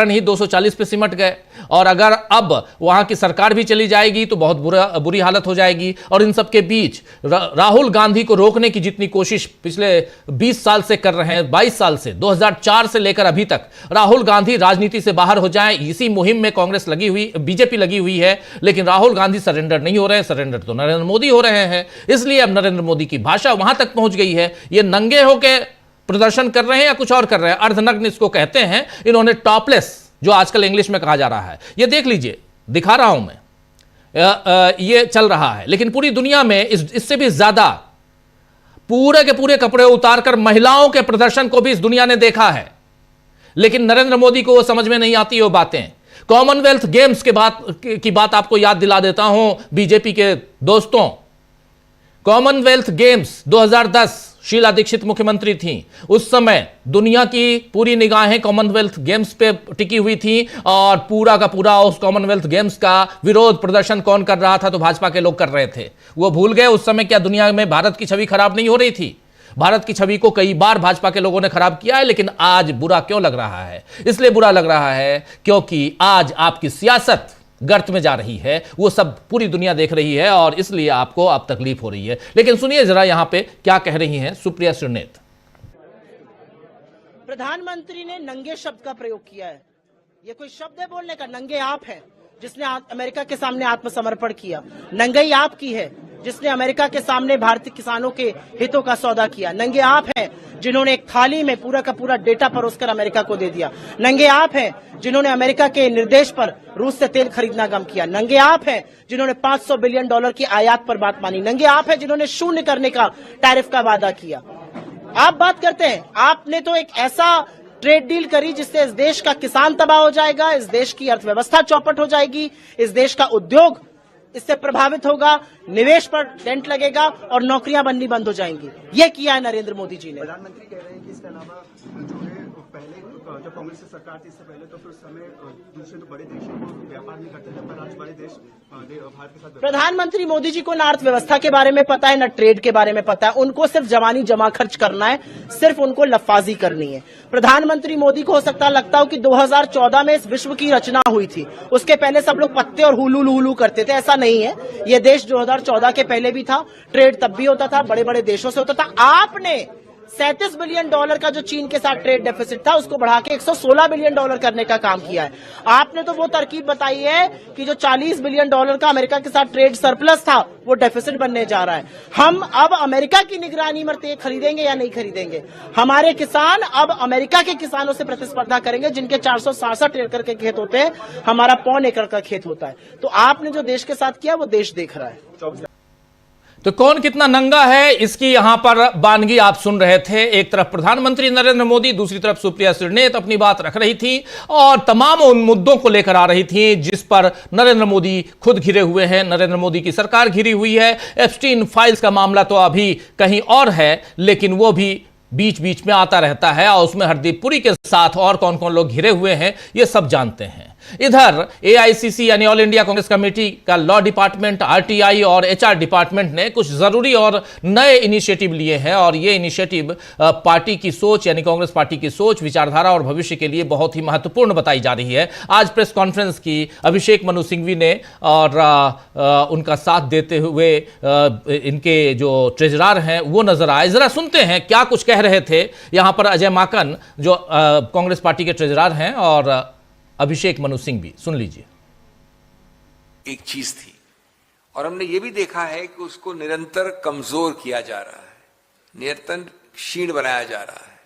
ही 240 पे सिमट गए। और अगर अब वहां की सरकार भी चली जाएगी तो बहुत बुरी हालत हो जाएगी। और इन सब के बीच राहुल गांधी को रोकने की जितनी कोशिश पिछले 20 साल से कर रहे हैं, 22 साल से, 2004 से लेकर अभी तक, राहुल गांधी राजनीति से बाहर हो जाएं, इसी मुहिम में कांग्रेस लगी हुई, बीजेपी लगी हुई है। लेकिन राहुल गांधी सरेंडर नहीं हो रहे हैं, सरेंडर तो नरेंद्र मोदी हो रहे हैं। इसलिए अब नरेंद्र मोदी की भाषा वहां तक पहुंच गई है, ये नंगे होकर प्रदर्शन कर रहे हैं या कुछ और कर रहे हैं, अर्धनग्न इसको कहते हैं। इन्होंने टॉपलेस, जो आजकल इंग्लिश में कहा जा रहा है, ये देख लीजिए, दिखा रहा हूं मैं, ये चल रहा है। लेकिन पूरी दुनिया में इससे भी ज्यादा पूरे के पूरे कपड़े उतारकर महिलाओं के प्रदर्शन को भी इस दुनिया ने देखा है। लेकिन नरेंद्र मोदी को वो समझ में नहीं आती वो बातें। कॉमनवेल्थ गेम्स की बात आपको याद दिला देता हूं बीजेपी के दोस्तों। कॉमनवेल्थ गेम्स 2010, शीला दीक्षित मुख्यमंत्री थी उस समय, दुनिया की पूरी निगाहें कॉमनवेल्थ गेम्स पे टिकी हुई थी। और पूरा का पूरा उस कॉमनवेल्थ गेम्स का विरोध प्रदर्शन कौन कर रहा था? तो भाजपा के लोग कर रहे थे। वो भूल गए उस समय क्या दुनिया में भारत की छवि खराब नहीं हो रही थी? भारत की छवि को कई बार भाजपा के लोगों ने खराब किया है। लेकिन आज बुरा क्यों लग रहा है? इसलिए बुरा लग रहा है क्योंकि आज आपकी सियासत गर्त में जा रही है, वो सब पूरी दुनिया देख रही है और इसलिए आपको अब तकलीफ हो रही है। लेकिन सुनिए जरा यहां पे क्या कह रही हैं सुप्रिया श्रीनेत। प्रधानमंत्री ने नंगे शब्द का प्रयोग किया है। ये कोई शब्द है बोलने का? नंगे आप है जिसने अमेरिका के सामने आत्मसमर्पण किया। नंगई आप की है जिसने अमेरिका के सामने भारतीय किसानों के हितों का सौदा किया। नंगे आप हैं जिन्होंने एक थाली में पूरा का पूरा डेटा परोसकर अमेरिका को दे दिया। नंगे आप हैं जिन्होंने अमेरिका के निर्देश पर रूस से तेल खरीदना कम किया। नंगे आप हैं जिन्होंने $500 बिलियन की आयात पर बात मानी। नंगे आप हैं जिन्होंने शून्य करने का टैरिफ का वादा किया। आप बात करते हैं, आपने तो एक ऐसा ट्रेड डील करी जिससे इस देश का किसान तबाह हो जाएगा, इस देश की अर्थव्यवस्था चौपट हो जाएगी, इस देश का उद्योग इससे प्रभावित होगा, निवेश पर डेंट लगेगा और नौकरियां बननी बंद हो जाएंगी। ये किया है नरेंद्र मोदी जी ने। प्रधानमंत्री कह रहे हैं कि इसके अलावा जो है पहले जब कांग्रेस की सरकार थी इससे पहले तो फिर उस समय दूसरे तो बड़े देशों को व्यापार नहीं करते थे, पर आज बड़े देश भारत के साथ। प्रधानमंत्री मोदी जी को न अर्थव्यवस्था के बारे में पता है, न ट्रेड के बारे में पता है। उनको सिर्फ जवानी जमा खर्च करना है, सिर्फ उनको लफाजी करनी है। प्रधानमंत्री मोदी को हो सकता लगता हो कि 2014 में इस विश्व की रचना हुई थी, उसके पहले सब लोग पत्ते और हुलू लुलू करते थे। ऐसा नहीं है। ये देश 2014 के पहले भी था, ट्रेड तब भी होता था, बड़े बड़े देशों से होता था। आपने $37 बिलियन का जो चीन के साथ ट्रेड डेफिसिट था उसको बढ़ा के $116 बिलियन करने का काम किया है। आपने तो वो तरकीब बताई है कि जो $40 बिलियन का अमेरिका के साथ ट्रेड सरप्लस था वो डेफिसिट बनने जा रहा है। हम अब अमेरिका की निगरानी में तेल खरीदेंगे या नहीं खरीदेंगे? हमारे किसान अब अमेरिका के किसानों से प्रतिस्पर्धा करेंगे जिनके 467 एकड़ के खेत होते हैं, हमारा 1.25 एकड़ का खेत होता है। तो आपने जो देश के साथ किया वो देश देख रहा है। तो कौन कितना नंगा है इसकी यहां पर बानगी आप सुन रहे थे। एक तरफ प्रधानमंत्री नरेंद्र मोदी, दूसरी तरफ सुप्रिया श्रीनेत अपनी बात रख रही थी और तमाम उन मुद्दों को लेकर आ रही थी जिस पर नरेंद्र मोदी खुद घिरे हुए हैं, नरेंद्र मोदी की सरकार घिरी हुई है। एप्स्टीन फाइल्स का मामला तो अभी कहीं और है, लेकिन वो भी बीच बीच में आता रहता है और उसमें हरदीप पुरी के साथ और कौन कौन लोग घिरे हुए हैं ये सब जानते हैं। इधर एआईसीसी यानी ऑल इंडिया कांग्रेस कमेटी का लॉ डिपार्टमेंट, आरटीआई और एचआर डिपार्टमेंट ने कुछ जरूरी और नए इनिशिएटिव लिए हैं और ये इनिशिएटिव पार्टी की सोच यानी कांग्रेस पार्टी की सोच, विचारधारा और भविष्य के लिए बहुत ही महत्वपूर्ण बताई जा रही है। आज प्रेस कॉन्फ्रेंस की अभिषेक मनु सिंघवी ने और उनका साथ देते हुए इनके जो ट्रेजरर हैं वो नजर आए। जरा सुनते हैं क्या कुछ कह रहे थे यहां पर अजय माकन जो कांग्रेस पार्टी के ट्रेजरर हैं और अभिषेक मनु सिंघवी। सुन लीजिए। एक चीज थी और हमने ये भी देखा है कि उसको निरंतर कमजोर किया जा रहा है, निरंतर क्षीण बनाया जा रहा है,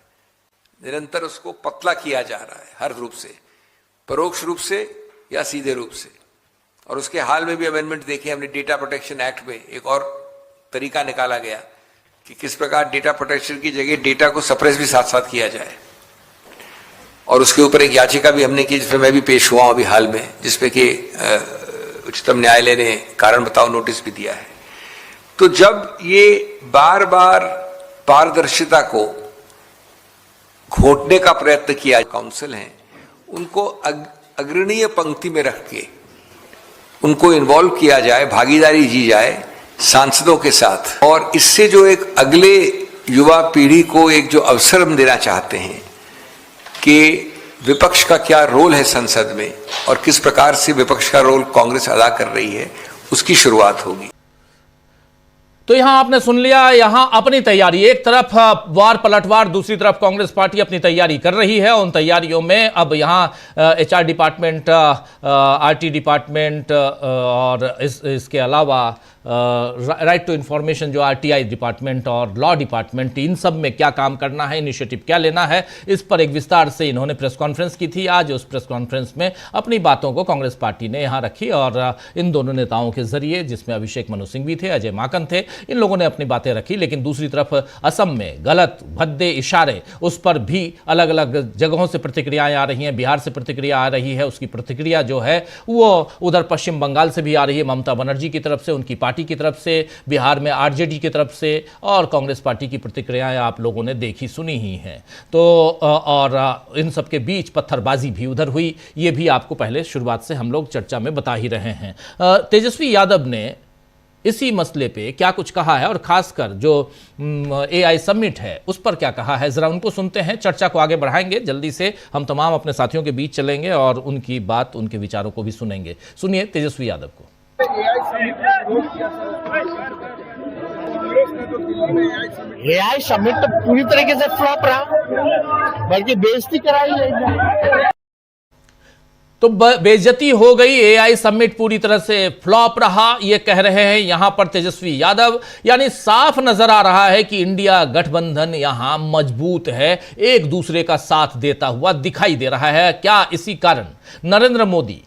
निरंतर उसको पतला किया जा रहा है, हर रूप से, परोक्ष रूप से या सीधे रूप से। और उसके हाल में भी अमेंडमेंट देखे हमने, डेटा प्रोटेक्शन एक्ट में एक और तरीका निकाला गया कि किस प्रकार डेटा प्रोटेक्शन की जगह डेटा को सप्रेस भी साथ साथ किया जाए। और उसके ऊपर एक याचिका भी हमने की जिसमें मैं भी पेश हुआ अभी हाल में, जिसपे कि उच्चतम न्यायालय ने कारण बताओ नोटिस भी दिया है। तो जब ये बार बार पारदर्शिता को घोटने का प्रयत्न किया, काउंसिल हैं उनको अग्रणीय पंक्ति में रख के उनको इन्वॉल्व किया जाए, भागीदारी की जाए सांसदों के साथ। और इससे जो एक अगले युवा पीढ़ी को एक जो अवसर हम देना चाहते हैं कि विपक्ष का क्या रोल है संसद में और किस प्रकार से विपक्ष का रोल कांग्रेस अदा कर रही है, उसकी शुरुआत होगी। तो यहां आपने सुन लिया, यहां अपनी तैयारी, एक तरफ वार पलटवार, दूसरी तरफ कांग्रेस पार्टी अपनी तैयारी कर रही है। उन तैयारियों में अब यहां एचआर डिपार्टमेंट, आरटी डिपार्टमेंट और इसके अलावा राइट टू इंफॉर्मेशन जो आरटीआई डिपार्टमेंट और लॉ डिपार्टमेंट, इन सब में क्या काम करना है, इनिशिएटिव क्या लेना है, इस पर एक विस्तार से इन्होंने प्रेस कॉन्फ्रेंस की थी आज। उस प्रेस कॉन्फ्रेंस में अपनी बातों को कांग्रेस पार्टी ने यहां रखी और इन दोनों नेताओं के जरिए, जिसमें अभिषेक मनु सिंह भी थे, अजय माकन थे, इन लोगों ने अपनी बातें रखी। लेकिन दूसरी तरफ असम में गलत भद्दे इशारे, उस पर भी अलग अलग जगहों से प्रतिक्रियाएं आ रही हैं। बिहार से प्रतिक्रिया आ रही है, उसकी प्रतिक्रिया जो है वो उधर पश्चिम बंगाल से भी आ रही है, ममता बनर्जी की तरफ से, उनकी पार्टी की तरफ से, बिहार में आरजेडी की तरफ से, और कांग्रेस पार्टी की प्रतिक्रियाएं आप लोगों ने देखी सुनी ही हैं। तो और इन सब के बीच पत्थरबाजी भी उधर हुई, ये भी आपको पहले शुरुआत से हम लोग चर्चा में बता ही रहे हैं। तेजस्वी यादव ने इसी मसले पे क्या कुछ कहा है और खासकर जो एआई समिट है उस पर क्या कहा है, जरा उनको सुनते हैं। चर्चा को आगे बढ़ाएंगे जल्दी से, हम तमाम अपने साथियों के बीच चलेंगे और उनकी बात, उनके विचारों को भी सुनेंगे। सुनिए तेजस्वी यादव को। एआई समिट तो पूरी तरीके से फ्लॉप रहा, बल्कि बेइज्जती कराई है। तो बेइज्जती हो गई, एआई समिट पूरी तरह से फ्लॉप रहा, ये कह रहे हैं यहां पर तेजस्वी यादव। यानी साफ नजर आ रहा है कि इंडिया गठबंधन यहां मजबूत है, एक दूसरे का साथ देता हुआ दिखाई दे रहा है। क्या इसी कारण नरेंद्र मोदी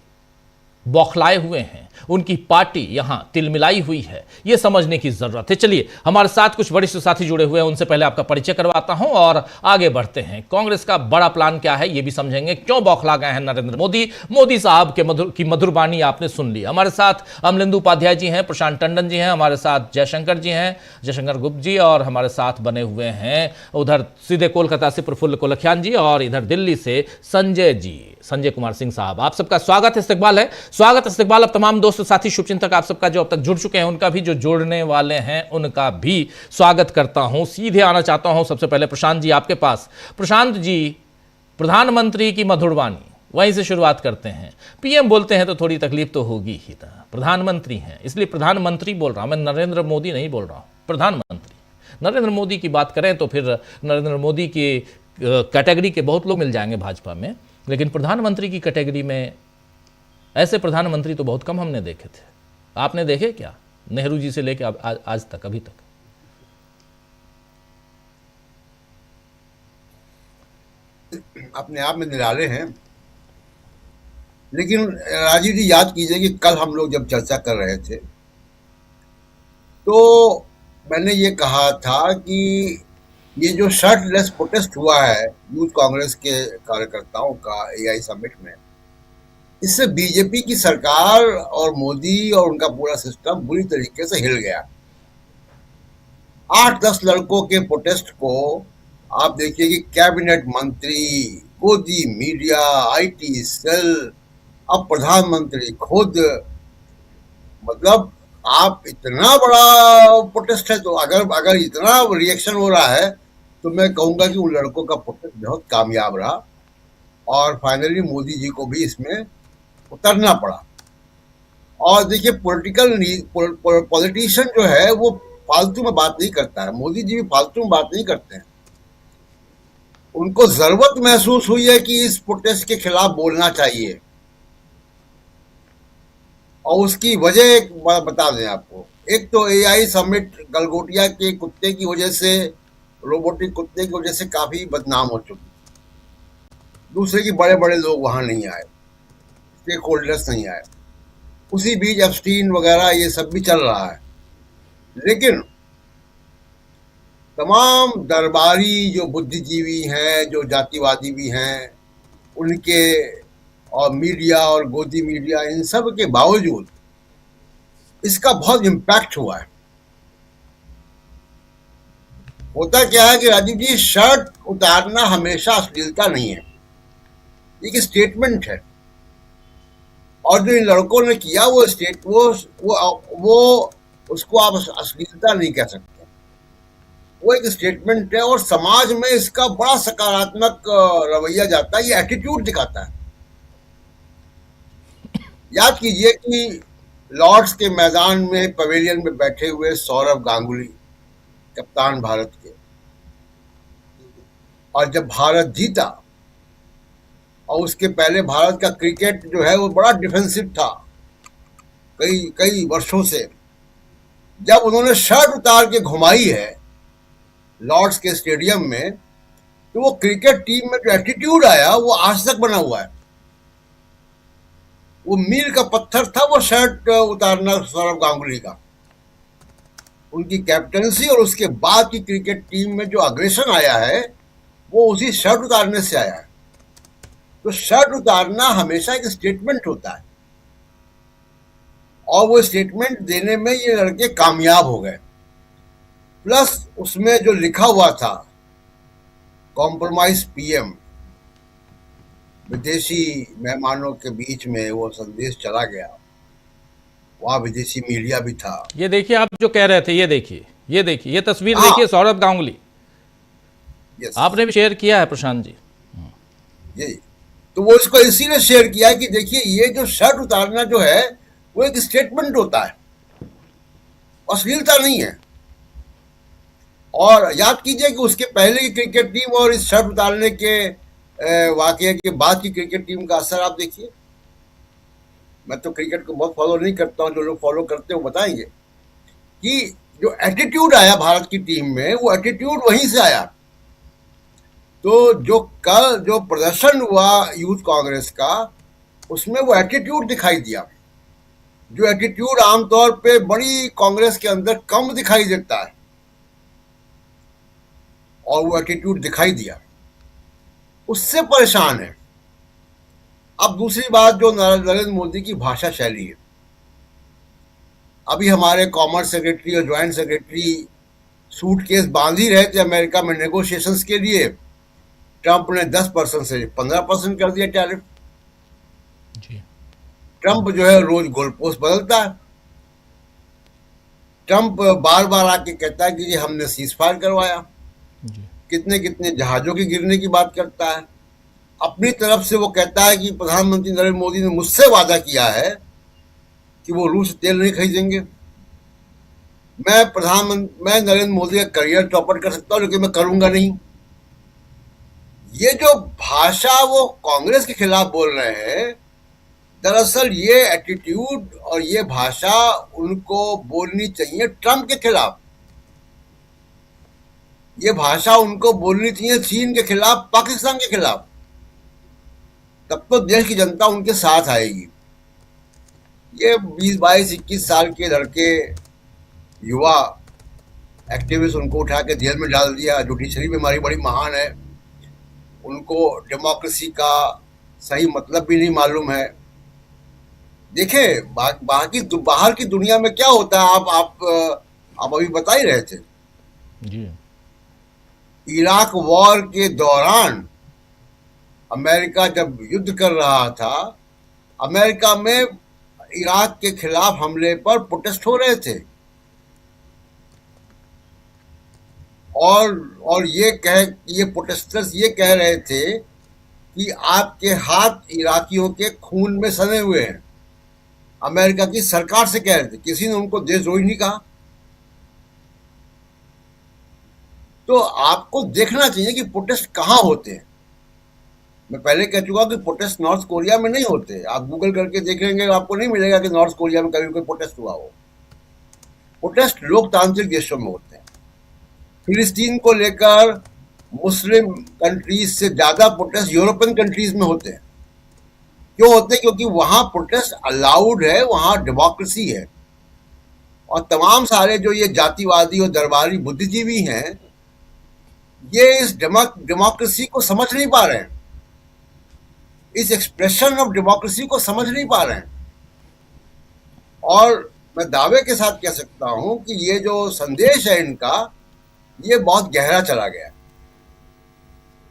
बौखलाए हुए हैं, उनकी पार्टी यहां तिलमिलाई हुई है, यह समझने की जरूरत है। चलिए, हमारे साथ कुछ वरिष्ठ साथी जुड़े हुए हैं, उनसे पहले आपका परिचय करवाता हूं और आगे बढ़ते हैं। कांग्रेस का बड़ा प्लान क्या है, यह भी समझेंगे। क्यों बौखला गए हैं नरेंद्र मोदी? मोदी साहब के मधुर बानी आपने सुन ली। हमारे साथ अमलेंदु उपाध्याय जी हैं, प्रशांत टंडन जी हैं, हमारे साथ जयशंकर जी हैं, जयशंकर गुप्त जी, और हमारे साथ बने हुए हैं उधर सीधे कोलकाता से प्रफुल्ल कोलखियान जी, और इधर दिल्ली से संजय जी, संजय कुमार सिंह साहब। आप सबका स्वागत इस्तकबाल है, स्वागत इस्तकबाल। अब तमाम दोस्त साथी शुभचिंतक आप सबका जो अब तक जुड़ चुके हैं, उनका भी, जो जुड़ने वाले हैं उनका भी स्वागत करता हूं। सीधे आना चाहता हूं सबसे पहले प्रशांत जी आपके पास। प्रशांत जी, प्रधानमंत्री की मधुरवाणी, वहीं से शुरुआत करते हैं। पीएम बोलते हैं तो थोड़ी तकलीफ तो होगी ही ना, प्रधानमंत्री हैं इसलिए प्रधानमंत्री बोल रहा हूं मैं, नरेंद्र मोदी नहीं बोल रहा हूं, प्रधानमंत्री। नरेंद्र मोदी की बात करें तो फिर नरेंद्र मोदी की कैटेगरी के बहुत लोग मिल जाएंगे भाजपा में, लेकिन प्रधानमंत्री की कैटेगरी में ऐसे प्रधानमंत्री तो बहुत कम हमने देखे थे। आपने देखे क्या, नेहरू जी से लेकर आज तक, अभी तक? अपने आप में निराले हैं। लेकिन राजीव जी, याद कीजिए कि कल हम लोग जब चर्चा कर रहे थे तो मैंने ये कहा था कि ये जो शर्टलेस प्रोटेस्ट हुआ है यूथ कांग्रेस के कार्यकर्ताओं का एआई समिट में, इससे बीजेपी की सरकार और मोदी और उनका पूरा सिस्टम बुरी तरीके से हिल गया। 8-10 लड़कों के प्रोटेस्ट को आप देखिए कि कैबिनेट मंत्री, गोदी मीडिया, आईटी सेल, अब प्रधानमंत्री खुद, मतलब आप इतना बड़ा प्रोटेस्ट है, तो अगर इतना रिएक्शन हो रहा है तो मैं कहूंगा कि उन लड़कों का प्रोटेस्ट बहुत कामयाब रहा और फाइनली मोदी जी को भी इसमें उतरना पड़ा। और देखिए, पॉलिटिशियन जो है वो फालतू में बात नहीं करता है, मोदी जी भी फालतू में बात नहीं करते हैं। उनको जरूरत महसूस हुई है कि इस प्रोटेस्ट के खिलाफ बोलना चाहिए, और उसकी वजह एक बता दें आपको। एक तो एआई समिट गलगोटिया के कुत्ते की वजह से, रोबोटिक कुत्ते की वजह से काफी बदनाम हो चुकी। दूसरे की बड़े बड़े लोग वहां नहीं आए, स्टेक होल्डर्स नहीं आए। उसी बीच एप्स्टीन वगैरह ये सब भी चल रहा है। लेकिन तमाम दरबारी जो बुद्धिजीवी हैं, जो जातिवादी भी हैं, उनके और मीडिया और गोदी मीडिया, इन सब के बावजूद इसका बहुत इम्पैक्ट हुआ है। होता क्या है कि राजीव जी, शर्ट उतारना हमेशा अश्लीलता नहीं है, एक स्टेटमेंट है। और जो इन लड़कों ने किया वो उसको आप अश्लीलता नहीं कह सकते। वो एक स्टेटमेंट है और समाज में इसका बड़ा सकारात्मक रवैया जाता है, ये एटीट्यूड दिखाता है। याद कीजिए कि लॉर्ड्स के मैदान में पवेलियन में बैठे हुए सौरव गांगुली, कप्तान भारत के, और जब भारत जीता, और उसके पहले भारत का क्रिकेट जो है वो बड़ा डिफेंसिव था कई कई वर्षों से, जब उन्होंने शर्ट उतार के घुमाई है लॉर्ड्स के स्टेडियम में, तो वो क्रिकेट टीम में जो एटीट्यूड आया वो आज तक बना हुआ है। वो मील का पत्थर था वो शर्ट उतारना सौरव गांगुली का। उनकी कैप्टनसी और उसके बाद की क्रिकेट टीम में जो अग्रेशन आया है वो उसी शर्ट उतारने से आया है। तो शर्ट उतारना हमेशा एक स्टेटमेंट होता है, और वो स्टेटमेंट देने में ये लड़के कामयाब हो गए। प्लस उसमें जो लिखा हुआ था कॉम्प्रोमाइज पीएम, विदेशी मेहमानों के बीच में वो संदेश चला गया, वहां विदेशी मीडिया भी था। ये देखिए आप जो कह रहे थे, ये देखिए ये तस्वीर हाँ। देखिए, सौरभ गांगुली यस, आपने भी शेयर किया है प्रशांत जी। यही तो वो इसको इसीलिए शेयर किया कि देखिए ये जो शर्ट उतारना जो है वो एक स्टेटमेंट होता है, अश्लीलता नहीं है। और याद कीजिए कि उसके पहले की क्रिकेट टीम और इस शर्ट उतारने के वाकये के बाद की क्रिकेट टीम का असर आप देखिए। मैं तो क्रिकेट को बहुत फॉलो नहीं करता हूं, जो लोग फॉलो करते हैं वो बताएंगे कि जो एटीट्यूड आया भारत की टीम में वो एटीट्यूड वहीं से आया। तो जो कल जो प्रदर्शन हुआ यूथ कांग्रेस का, उसमें वो एटीट्यूड दिखाई दिया, जो एटीट्यूड आमतौर पे बड़ी कांग्रेस के अंदर कम दिखाई देता है, और वो एटीट्यूड दिखाई दिया, उससे परेशान है। अब दूसरी बात जो नरेंद्र मोदी की भाषा शैली है। अभी हमारे कॉमर्स सेक्रेटरी और ज्वाइंट सेक्रेटरी सूटकेस बांध ही रहे थे अमेरिका में नेगोशिएशंस के लिए। ट्रंप ने 10% से 15% कर दिया टैरिफ। ट्रंप जो है रोज गोलपोस्ट बदलता है। ट्रंप बार बार आके कहता है कि जी हमने सीजफायर करवाया, कितने कितने जहाजों के गिरने की बात करता है। अपनी तरफ से वो कहता है कि प्रधानमंत्री नरेंद्र मोदी ने मुझसे वादा किया है कि वो रूस से तेल नहीं खरीदेंगे। मैं नरेंद्र मोदी का करियर चौपट कर सकता हूं, लेकिन मैं करूंगा नहीं। ये जो भाषा वो कांग्रेस के खिलाफ बोल रहे हैं, दरअसल ये एटीट्यूड और ये भाषा उनको बोलनी चाहिए ट्रंप के खिलाफ। ये भाषा उनको बोलनी चाहिए चीन के खिलाफ, पाकिस्तान के खिलाफ। तब तो देश की जनता उनके साथ आएगी। ये 20, 22, 21 साल के लड़के, युवा एक्टिविस्ट, उनको उठा के जेल में डाल दिया। जुडिशरी में हमारी बड़ी महान है, उनको डेमोक्रेसी का सही मतलब भी नहीं मालूम है। देखिए बाहर की दुनिया में क्या होता है, आप अभी बता ही रहे थे जी। इराक वॉर के दौरान अमेरिका जब युद्ध कर रहा था, अमेरिका में इराक के खिलाफ हमले पर प्रोटेस्ट हो रहे थे, और ये प्रोटेस्टर्स ये कह रहे थे कि आपके हाथ इराकियों के खून में सने हुए हैं। अमेरिका की सरकार से कह रहे थे, किसी ने उनको देशद्रोही नहीं कहा। तो आपको देखना चाहिए कि प्रोटेस्ट कहाँ होते हैं। मैं पहले कह चुका कि प्रोटेस्ट नॉर्थ कोरिया में नहीं होते। आप गूगल करके देखेंगे आपको नहीं मिलेगा कि नॉर्थ कोरिया में कभी कोई प्रोटेस्ट हुआ हो। प्रोटेस्ट लोकतांत्रिक देशों में होते हैं। फिलिस्तीन को लेकर मुस्लिम कंट्रीज से ज्यादा प्रोटेस्ट यूरोपियन कंट्रीज में होते हैं। क्यों होते हैं? क्योंकि वहां प्रोटेस्ट अलाउड है, वहां डेमोक्रेसी है। और तमाम सारे जो ये जातिवादी और दरबारी बुद्धिजीवी हैं, ये इस डेमोक्रेसी को समझ नहीं पा रहे हैं, इस एक्सप्रेशन ऑफ डेमोक्रेसी को समझ नहीं पा रहे हैं। और मैं दावे के साथ कह सकता हूं कि ये जो संदेश है इनका, ये बहुत गहरा चला गया।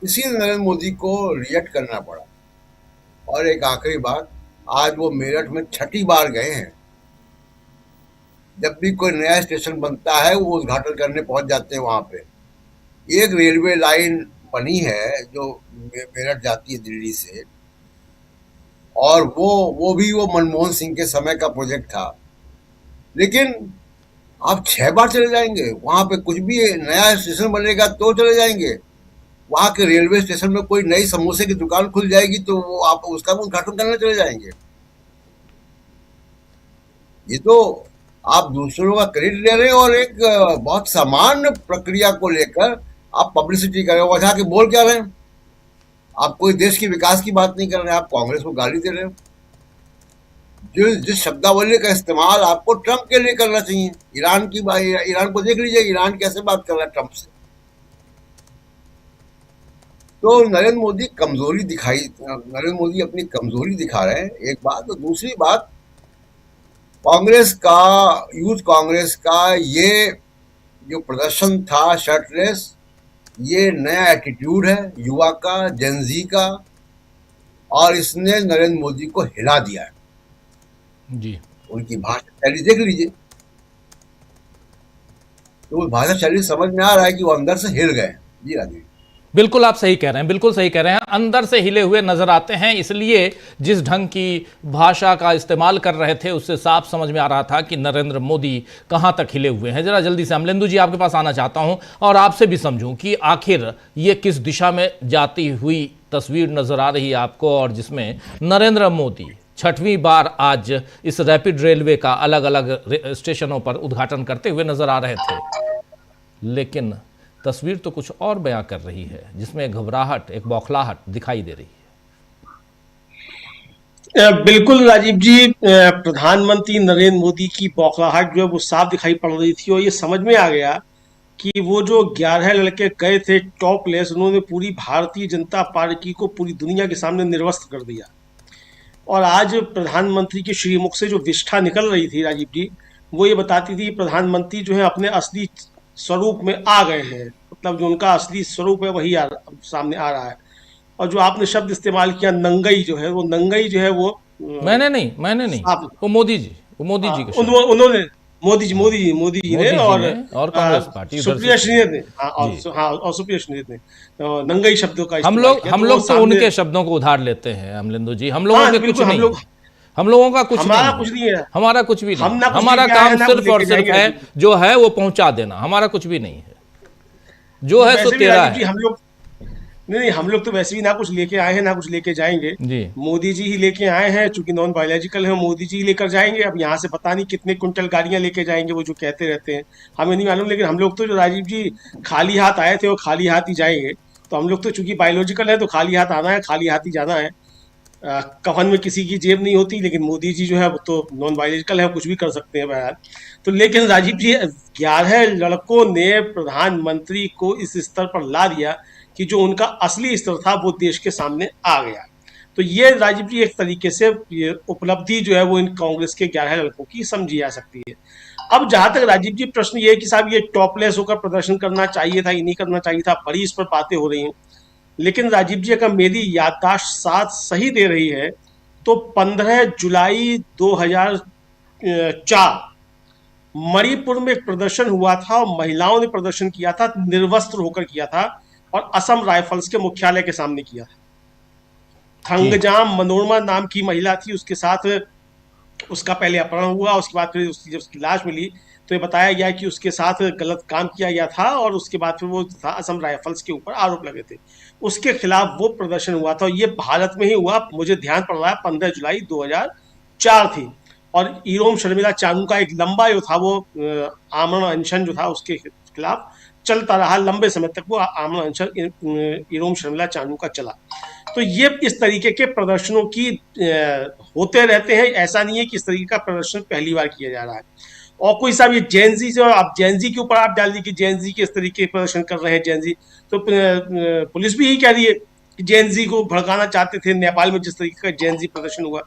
इसीलिए नरेंद्र मोदी को रिएक्ट करना पड़ा। और एक आखिरी बात, आज वो मेरठ में 6ठी बार गए हैं। जब भी कोई नया स्टेशन बनता है वो उद्घाटन करने पहुंच जाते हैं वहां पे। एक रेलवे लाइन बनी है जो मेरठ जाती है दिल्ली से, और वो मनमोहन सिंह के समय का प्रोजेक्ट था। लेकिन आप 6 बार चले जाएंगे, वहां पे कुछ भी नया स्टेशन बनेगा तो चले जाएंगे। वहां के रेलवे स्टेशन में कोई नई समोसे की दुकान खुल जाएगी तो वो आप उसका उद्घाटन करने चले जाएंगे। ये तो आप दूसरों का क्रेडिट ले रहे हैं, और एक बहुत सामान्य प्रक्रिया को लेकर आप पब्लिसिटी कर रहे हो। वजह के बोल क्या रहे हैं? आप कोई देश के विकास की बात नहीं कर रहे हैं, आप कांग्रेस को गाली दे रहे हो। जिस शब्दावली का इस्तेमाल आपको ट्रंप के लिए करना चाहिए। ईरान को देख लीजिए, ईरान कैसे बात कर रहा है ट्रंप से। तो नरेंद्र मोदी अपनी कमजोरी दिखा रहे हैं, एक बात। तो दूसरी बात, यूथ कांग्रेस का ये जो प्रदर्शन था शर्टलेस, ये नया एटीट्यूड है युवा का, जेनजी का, और इसने नरेंद्र मोदी को हिला दिया है जी। उनकी भाषा शैली देख लीजिए, तो उस भाषा शैली समझ में आ रहा है कि वो अंदर से हिल गए। जी राजीव, बिल्कुल आप सही कह रहे हैं, बिल्कुल सही कह रहे हैं। अंदर से हिले हुए नजर आते हैं, इसलिए जिस ढंग की भाषा का इस्तेमाल कर रहे थे उससे साफ समझ में आ रहा था कि नरेंद्र मोदी कहां तक हिले हुए हैं। जरा जल्दी से अमलेंदु जी आपके पास आना चाहता हूं और आपसे भी समझूं कि आखिर ये किस दिशा में जाती हुई तस्वीर नजर आ रही है आपको, और जिसमें नरेंद्र मोदी 6वीं बार आज इस रैपिड रेलवे का अलग अलग स्टेशनों पर उद्घाटन करते हुए नजर आ रहे थे। लेकिन तस्वीर तो कुछ और बयां कर रही है, जिसमें घबराहट, एक बौखलाहट दिखाई दे रही है। बिल्कुल राजीव जी, प्रधानमंत्री नरेंद्र मोदी की बौखलाहट जो है वो साफ दिखाई पड़ रही थी, और ये समझ में आ गया कि वो जो 11 लड़के गए थे टॉपलेस, उन्होंने पूरी भारतीय जनता पार्टी को पूरी दुनिया के सामने निर्वस्त्र कर दिया। और आज प्रधानमंत्री के श्रीमुख से जो विष्ठा निकल रही थी राजीव जी, वो ये बताती थी प्रधानमंत्री जो है अपने असली स्वरूप में आ गए हैं, मतलब जो उनका असली स्वरूप है वही सामने आ रहा है। और जो आपने शब्द इस्तेमाल किया नंगई, जो है वो नंगई जो है वो मैंने नहीं वो मोदी जी के शब्द। उन्होंने मोदी जी ने और कांग्रेस पार्टी सुप्रिया श्रीनेत ने, और सुप्रिया श्रीनेत ने नंगई शब्दों का हम लोग तो उनके शब्दों को उधार लेते हैं अमलेंदु जी। हम लोगों के कुछ नहीं, हम लोगों का कुछ हमारा कुछ नहीं है, हमारा कुछ भी नहीं। हमारा काम सिर्फ और सिर्फ है जो है वो पहुंचा देना, हमारा कुछ भी नहीं है। जो है सो तेरा है। हम लोग तो वैसे भी ना कुछ लेके आए हैं ना कुछ लेके जाएंगे जी। मोदी जी ही लेके आए हैं, चूंकि नॉन बायोलॉजिकल है, मोदी जी ही लेकर जाएंगे। अब यहाँ से पता नहीं कितने कुंटल गाड़ियां लेके जाएंगे, वो जो कहते रहते हैं हमें नहीं मालूम। लेकिन हम लोग तो जो राजीव जी खाली हाथ आए थे वो खाली हाथ ही जाएंगे। तो हम लोग तो चूंकि बायोलॉजिकल है तो खाली हाथ आना है, खाली हाथ ही जाना है। कफन में किसी की जेब नहीं होती, लेकिन मोदी जी जो है वो तो नॉन बायोलॉजिकल है, कुछ भी कर सकते हैं बहरहाल। तो लेकिन राजीव जी 11 लड़कों ने प्रधानमंत्री को इस स्तर पर ला दिया कि जो उनका असली स्तर था वो देश के सामने आ गया। तो ये राजीव जी एक तरीके से ये उपलब्धि जो है वो इन कांग्रेस के 11 लड़कों की समझी जा सकती है। अब जहां तक राजीव जी प्रश्न ये है कि साहब ये टॉपलेस होकर प्रदर्शन करना चाहिए था, ये नहीं करना चाहिए था, बड़ी इस पर बातें हो रही हैं। लेकिन राजीव जी अगर मेरी याददाश्त साथ सही दे रही है तो 15 जुलाई 2004 मणिपुर में एक प्रदर्शन हुआ था और महिलाओं ने प्रदर्शन किया था, निर्वस्त्र होकर किया था, और असम राइफल्स के मुख्यालय के सामने किया था। थंगजाम मनोरमा नाम की महिला थी, उसके साथ उसका पहले अपहरण हुआ, उसके बाद फिर जब उसकी लाश मिली तो ये बताया गया कि उसके साथ गलत काम किया गया था, और उसके बाद फिर वो था असम राइफल्स के ऊपर आरोप लगे थे, उसके खिलाफ वो प्रदर्शन हुआ था। ये भारत में ही हुआ, मुझे ध्यान पड़ रहा है 15 जुलाई 2004 थी। और इरोम शर्मिला चानू का एक लंबा जो था वो आमरण अनशन जो था उसके खिलाफ चलता रहा, लंबे समय तक वो आमरण अनशन इरोम शर्मिला चानू का चला। तो ये इस तरीके के प्रदर्शनों की होते रहते हैं, ऐसा नहीं है कि इस तरीके का प्रदर्शन पहली बार किया जा रहा है। और कोई साहब ये जैनजी से, आप जैनजी के ऊपर आप डाल दी कि जैनजी के इस तरीके प्रदर्शन कर रहे हैं जैनजी, तो पुलिस भी यही कह रही है कि जैनजी को भड़काना चाहते थे। नेपाल में जिस तरीके का जैनजी प्रदर्शन हुआ,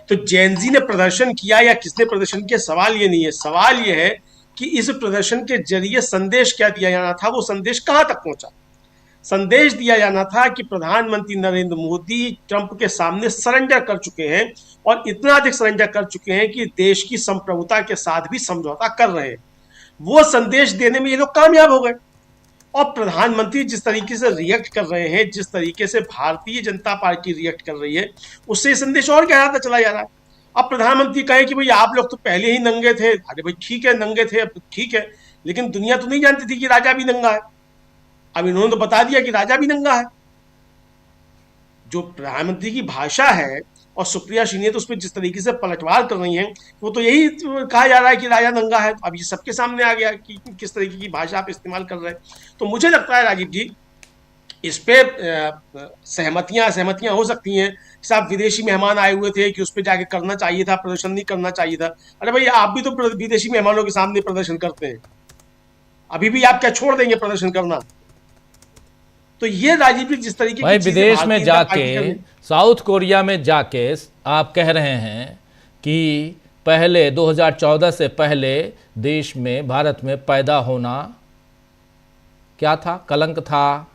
तो जैनजी ने प्रदर्शन किया या किसने प्रदर्शन किया, सवाल ये नहीं है। सवाल ये है कि इस प्रदर्शन के जरिए संदेश क्या दिया जाना था, वो संदेश कहां तक पहुंचा। संदेश दिया जाना था कि प्रधानमंत्री नरेंद्र मोदी ट्रंप के सामने सरेंडर कर चुके हैं, और इतना अधिक सरेंडर कर चुके हैं कि देश की संप्रभुता के साथ भी समझौता कर रहे हैं। वो संदेश देने में ये लोग कामयाब हो गए। और प्रधानमंत्री जिस तरीके से रिएक्ट कर रहे हैं, जिस तरीके से भारतीय जनता पार्टी रिएक्ट कर रही है, उससे संदेश और गहराता चला जा रहा है। अब प्रधानमंत्री कहे कि भाई आप लोग तो पहले ही नंगे थे। अरे भाई ठीक है, नंगे थे, अब ठीक है, लेकिन दुनिया तो नहीं जानती थी कि राजा भी नंगा है। अब इन्होंने तो बता दिया कि राजा भी नंगा है। जो प्रधानमंत्री की भाषा है, और सुप्रिया श्रीने तो उस पर जिस तरीके से पलटवार कर रही हैं, वो तो यही कहा जा रहा है कि राजा नंगा है। अब ये सबके सामने आ गया कि किस तरीके की भाषा आप इस्तेमाल कर रहे हैं। तो मुझे लगता है राजीव जी, इस पे सहमतियां हो सकती हैं। साहब विदेशी मेहमान आए हुए थे कि उस पर जाके करना चाहिए था, प्रदर्शन नहीं करना चाहिए था। अरे भाई आप भी तो विदेशी मेहमानों के सामने प्रदर्शन करते हैं, अभी भी आप क्या छोड़ देंगे प्रदर्शन करना? तो ये राजीव जी जिस तरीके भाई की विदेश में जाके, साउथ कोरिया में जाके आप कह रहे हैं कि पहले 2014 से पहले देश में, भारत में पैदा होना क्या था? कलंक था।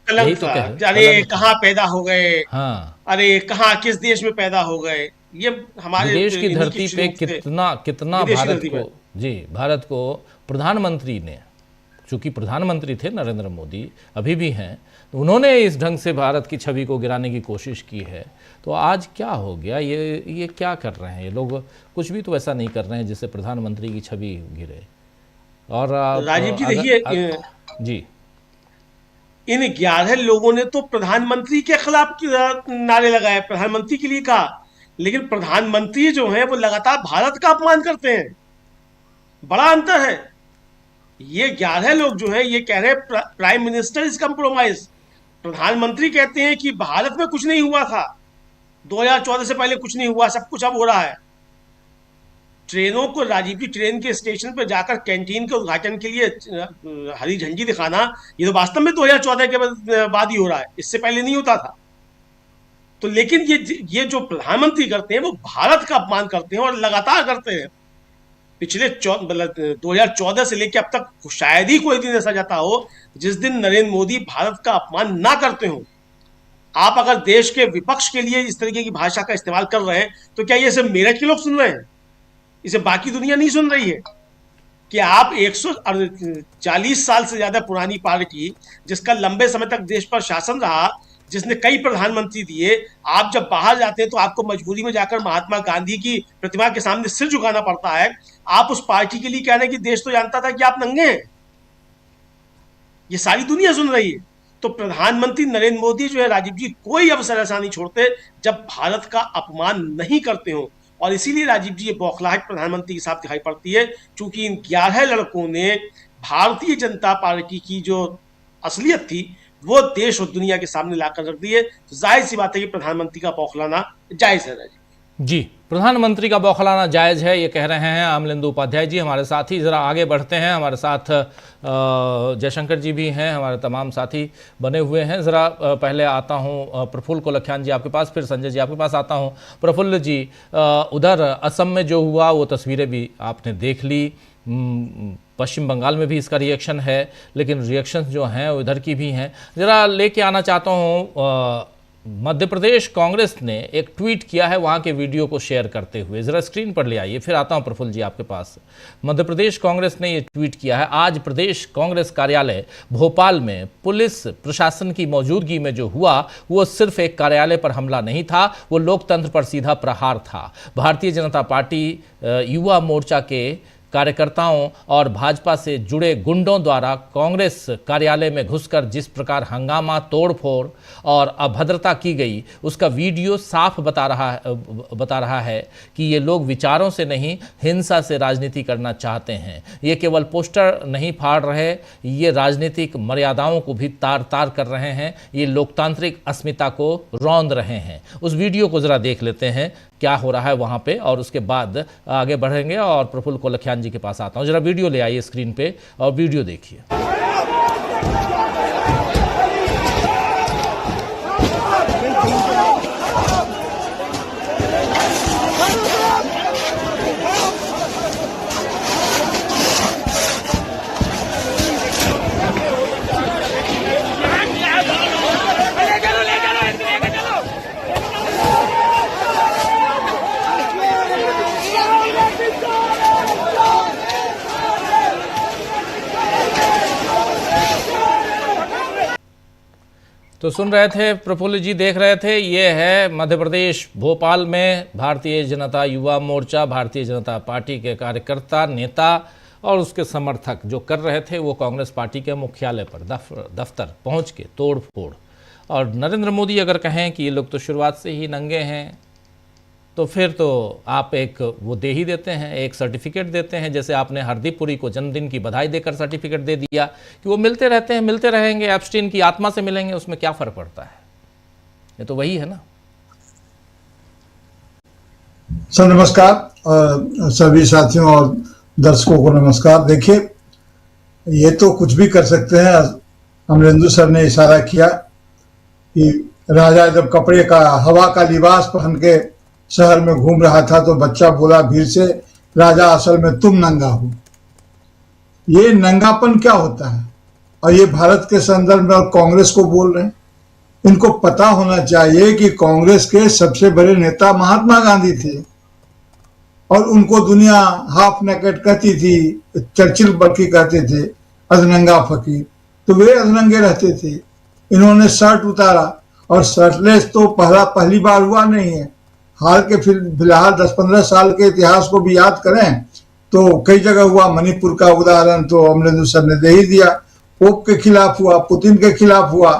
कलंक था। अरे कहाँ पैदा हो गए? हाँ, अरे कहाँ, किस देश में पैदा हो गए? ये हमारे देश की धरती पे कितना भारत को, जी, भारत को प्रधानमंत्री ने, चूंकि प्रधानमंत्री थे नरेंद्र मोदी, अभी भी हैं, तो उन्होंने इस ढंग से भारत की छवि को गिराने की कोशिश की है। तो आज क्या हो गया? ये क्या कर रहे हैं ये लोग? कुछ भी तो ऐसा नहीं कर रहे हैं जिससे प्रधानमंत्री की छवि गिरे। और राजीव जी देखिए, जी, इन 11 लोगों ने तो प्रधानमंत्री के खिलाफ नारे लगाए, प्रधानमंत्री के लिए कहा, लेकिन प्रधानमंत्री जो हैं वो लगातार भारत का अपमान करते हैं। बड़ा अंतर है। ये 11 लोग जो हैं ये कह रहे हैं प्राइम मिनिस्टर इज कंप्रोमाइज। प्रधानमंत्री कहते हैं कि भारत में कुछ नहीं हुआ था, 2014 से पहले कुछ नहीं हुआ, सब कुछ अब हो रहा है। ट्रेनों को, राजीव जी, ट्रेन के स्टेशन पर जाकर कैंटीन के उद्घाटन के लिए हरी झंडी दिखाना, ये तो वास्तव में 2014 के बाद ही हो रहा है, इससे पहले नहीं होता था। तो लेकिन ये जो प्रधानमंत्री करते हैं वो भारत का अपमान करते हैं और लगातार करते हैं। पिछले 2014 से लेकर अब तक शायद ही कोई दिन ऐसा जाता हो जिस दिन नरेंद्र मोदी भारत का अपमान ना करते हो। आप अगर देश के विपक्ष के लिए इस तरीके की भाषा का इस्तेमाल कर रहे हैं तो क्या ये सिर्फ मेरठ के लोग सुन रहे हैं? इसे बाकी दुनिया नहीं सुन रही है? कि आप 140 साल से ज्यादा पुरानी पार्टी, जिसका लंबे समय तक देश पर शासन रहा, जिसने कई प्रधानमंत्री दिए, आप जब बाहर जाते हैं तो आपको मजबूरी में जाकर महात्मा गांधी की प्रतिमा के सामने सिर झुकाना पड़ता है। आप उस पार्टी के लिए कह रहे हैं कि देश तो जानता था कि आप नंगे हैं। ये सारी दुनिया सुन रही है। तो प्रधानमंत्री नरेंद्र मोदी जो है राजीव जी, कोई अवसर ऐसा नहीं छोड़ते जब भारत का अपमान नहीं करते हो। और इसीलिए राजीव जी ये बौखलाहट प्रधानमंत्री के साथ दिखाई पड़ती है, क्योंकि इन 11 लड़कों ने भारतीय जनता पार्टी की जो असलियत थी वो देश और दुनिया के सामने लाकर रख दी है। तो जाहिर सी बात है कि प्रधानमंत्री का बौखलाना जायज है राजीव जी। प्रधानमंत्री का बौखलाना जायज है, ये कह रहे हैं अमलेंदु उपाध्याय जी हमारे साथी। जरा आगे बढ़ते हैं, हमारे साथ जयशंकर जी भी हैं, हमारे तमाम साथी बने हुए हैं। ज़रा पहले आता हूं प्रफुल्ल कोलखियान जी आपके पास, फिर संजय जी आपके पास आता हूं। प्रफुल्ल जी, उधर असम में जो हुआ वो तस्वीरें भी आपने देख ली, पश्चिम बंगाल में भी इसका रिएक्शन है, लेकिन रिएक्शंस जो हैं वो इधर की भी हैं। ज़रा लेके आना चाहता हूँ, मध्य प्रदेश कांग्रेस ने एक ट्वीट किया है वहाँ के वीडियो को शेयर करते हुए, ज़रा स्क्रीन पर ले आइए, फिर आता हूँ प्रफुल्ल जी आपके पास। मध्य प्रदेश कांग्रेस ने ये ट्वीट किया है, आज प्रदेश कांग्रेस कार्यालय भोपाल में पुलिस प्रशासन की मौजूदगी में जो हुआ वो सिर्फ एक कार्यालय पर हमला नहीं था, वो लोकतंत्र पर सीधा प्रहार था। भारतीय जनता पार्टी युवा मोर्चा के कार्यकर्ताओं और भाजपा से जुड़े गुंडों द्वारा कांग्रेस कार्यालय में घुसकर जिस प्रकार हंगामा, तोड़फोड़ और अभद्रता की गई, उसका वीडियो साफ बता रहा है कि ये लोग विचारों से नहीं, हिंसा से राजनीति करना चाहते हैं। ये केवल पोस्टर नहीं फाड़ रहे, ये राजनीतिक मर्यादाओं को भी तार तार कर रहे हैं, ये लोकतांत्रिक अस्मिता को रौंद रहे हैं। उस वीडियो को ज़रा देख लेते हैं क्या हो रहा है वहाँ पे, और उसके बाद आगे बढ़ेंगे और प्रफुल्ल कोलखियान जी के पास आता हूँ। जरा वीडियो ले आइए स्क्रीन पे और वीडियो देखिए। तो सुन रहे थे, प्रफुल्ल जी देख रहे थे, ये है मध्य प्रदेश भोपाल में भारतीय जनता युवा मोर्चा, भारतीय जनता पार्टी के कार्यकर्ता, नेता और उसके समर्थक जो कर रहे थे वो कांग्रेस पार्टी के मुख्यालय पर दफ्तर पहुंच के तोड़ फोड़। और नरेंद्र मोदी अगर कहें कि ये लोग तो शुरुआत से ही नंगे हैं, तो फिर तो आप एक वो दे ही देते हैं, एक सर्टिफिकेट देते हैं। जैसे आपने हरदीप पुरी को जन्मदिन की बधाई देकर सर्टिफिकेट दे दिया कि वो मिलते रहते हैं, मिलते रहेंगे, एप्स्टीन की आत्मा से मिलेंगे, उसमें क्या फर्क पड़ता है? ये तो वही है ना। सर नमस्कार, सभी साथियों और दर्शकों को नमस्कार। देखिए, ये तो कुछ भी कर सकते हैं। अमरेंदु सर ने इशारा किया कि राजा जब कपड़े का, हवा का लिबास पहन के शहर में घूम रहा था तो बच्चा बोला भीड़ से, राजा असल में तुम नंगा हो। ये नंगापन क्या होता है? और ये भारत के संदर्भ में और कांग्रेस को बोल रहे हैं। इनको पता होना चाहिए कि कांग्रेस के सबसे बड़े नेता महात्मा गांधी थे और उनको दुनिया हाफ नेकेड कहती थी, चर्चिल बल्कि कहते थे अधनंगा फकीर, तो वे अधनंगे रहते थे। इन्होंने शर्ट उतारा और शर्टलेस तो पहली बार हुआ नहीं है। हाल के फिलहाल 10-15 साल के इतिहास को भी याद करें तो कई जगह हुआ। मणिपुर का उदाहरण तो अमरेंदु सर ने दे ही दिया। पोप के खिलाफ हुआ, पुतिन के खिलाफ हुआ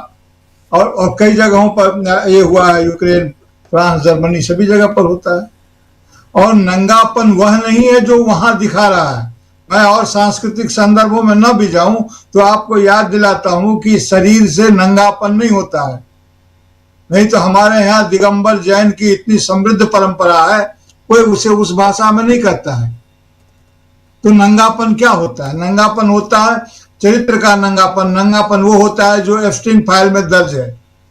और कई जगहों पर ये हुआ है, यूक्रेन, फ्रांस, जर्मनी, सभी जगह पर होता है। और नंगापन वह नहीं है जो वहां दिखा रहा है। मैं और सांस्कृतिक संदर्भों में न भी जाऊं तो आपको याद दिलाता हूं कि शरीर से नंगापन नहीं होता है। नहीं तो हमारे यहाँ दिगंबर जैन की इतनी समृद्ध परंपरा है, कोई उसे उस भाषा में नहीं कहता है। तो नंगापन क्या होता है? नंगापन होता है चरित्र का नंगापन। नंगापन वो होता है जो एप्स्टीन फाइल में दर्ज है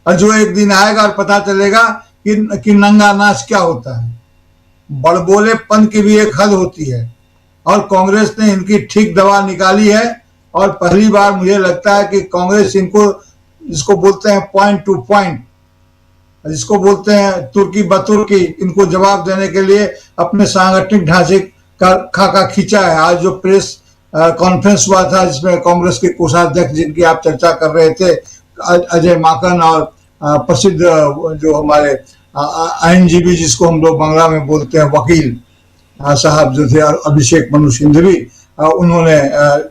और जो एक दिन आएगा और पता चलेगा कि नंगा नाच क्या होता है। बड़बोलेपन की भी एक हद होती है और कांग्रेस ने इनकी ठीक दवा निकाली है। और पहली बार मुझे लगता है कि कांग्रेस इनको, जिसको बोलते हैं पॉइंट टू पॉइंट, जिसको बोलते हैं तुर्की बतुर्की, इनको जवाब देने के लिए अपने सांगठनिक ढांचे का खाका खींचा है। आज जो प्रेस कॉन्फ्रेंस हुआ था जिसमें कांग्रेस के कोषाध्यक्ष जिनकी आप चर्चा कर रहे थे, अजय माकन, और प्रसिद्ध जो हमारे आईनजीबी जिसको हम लोग बांग्ला में बोलते हैं वकील साहब जो थे, अभिषेक मनु सिंघवी, उन्होंने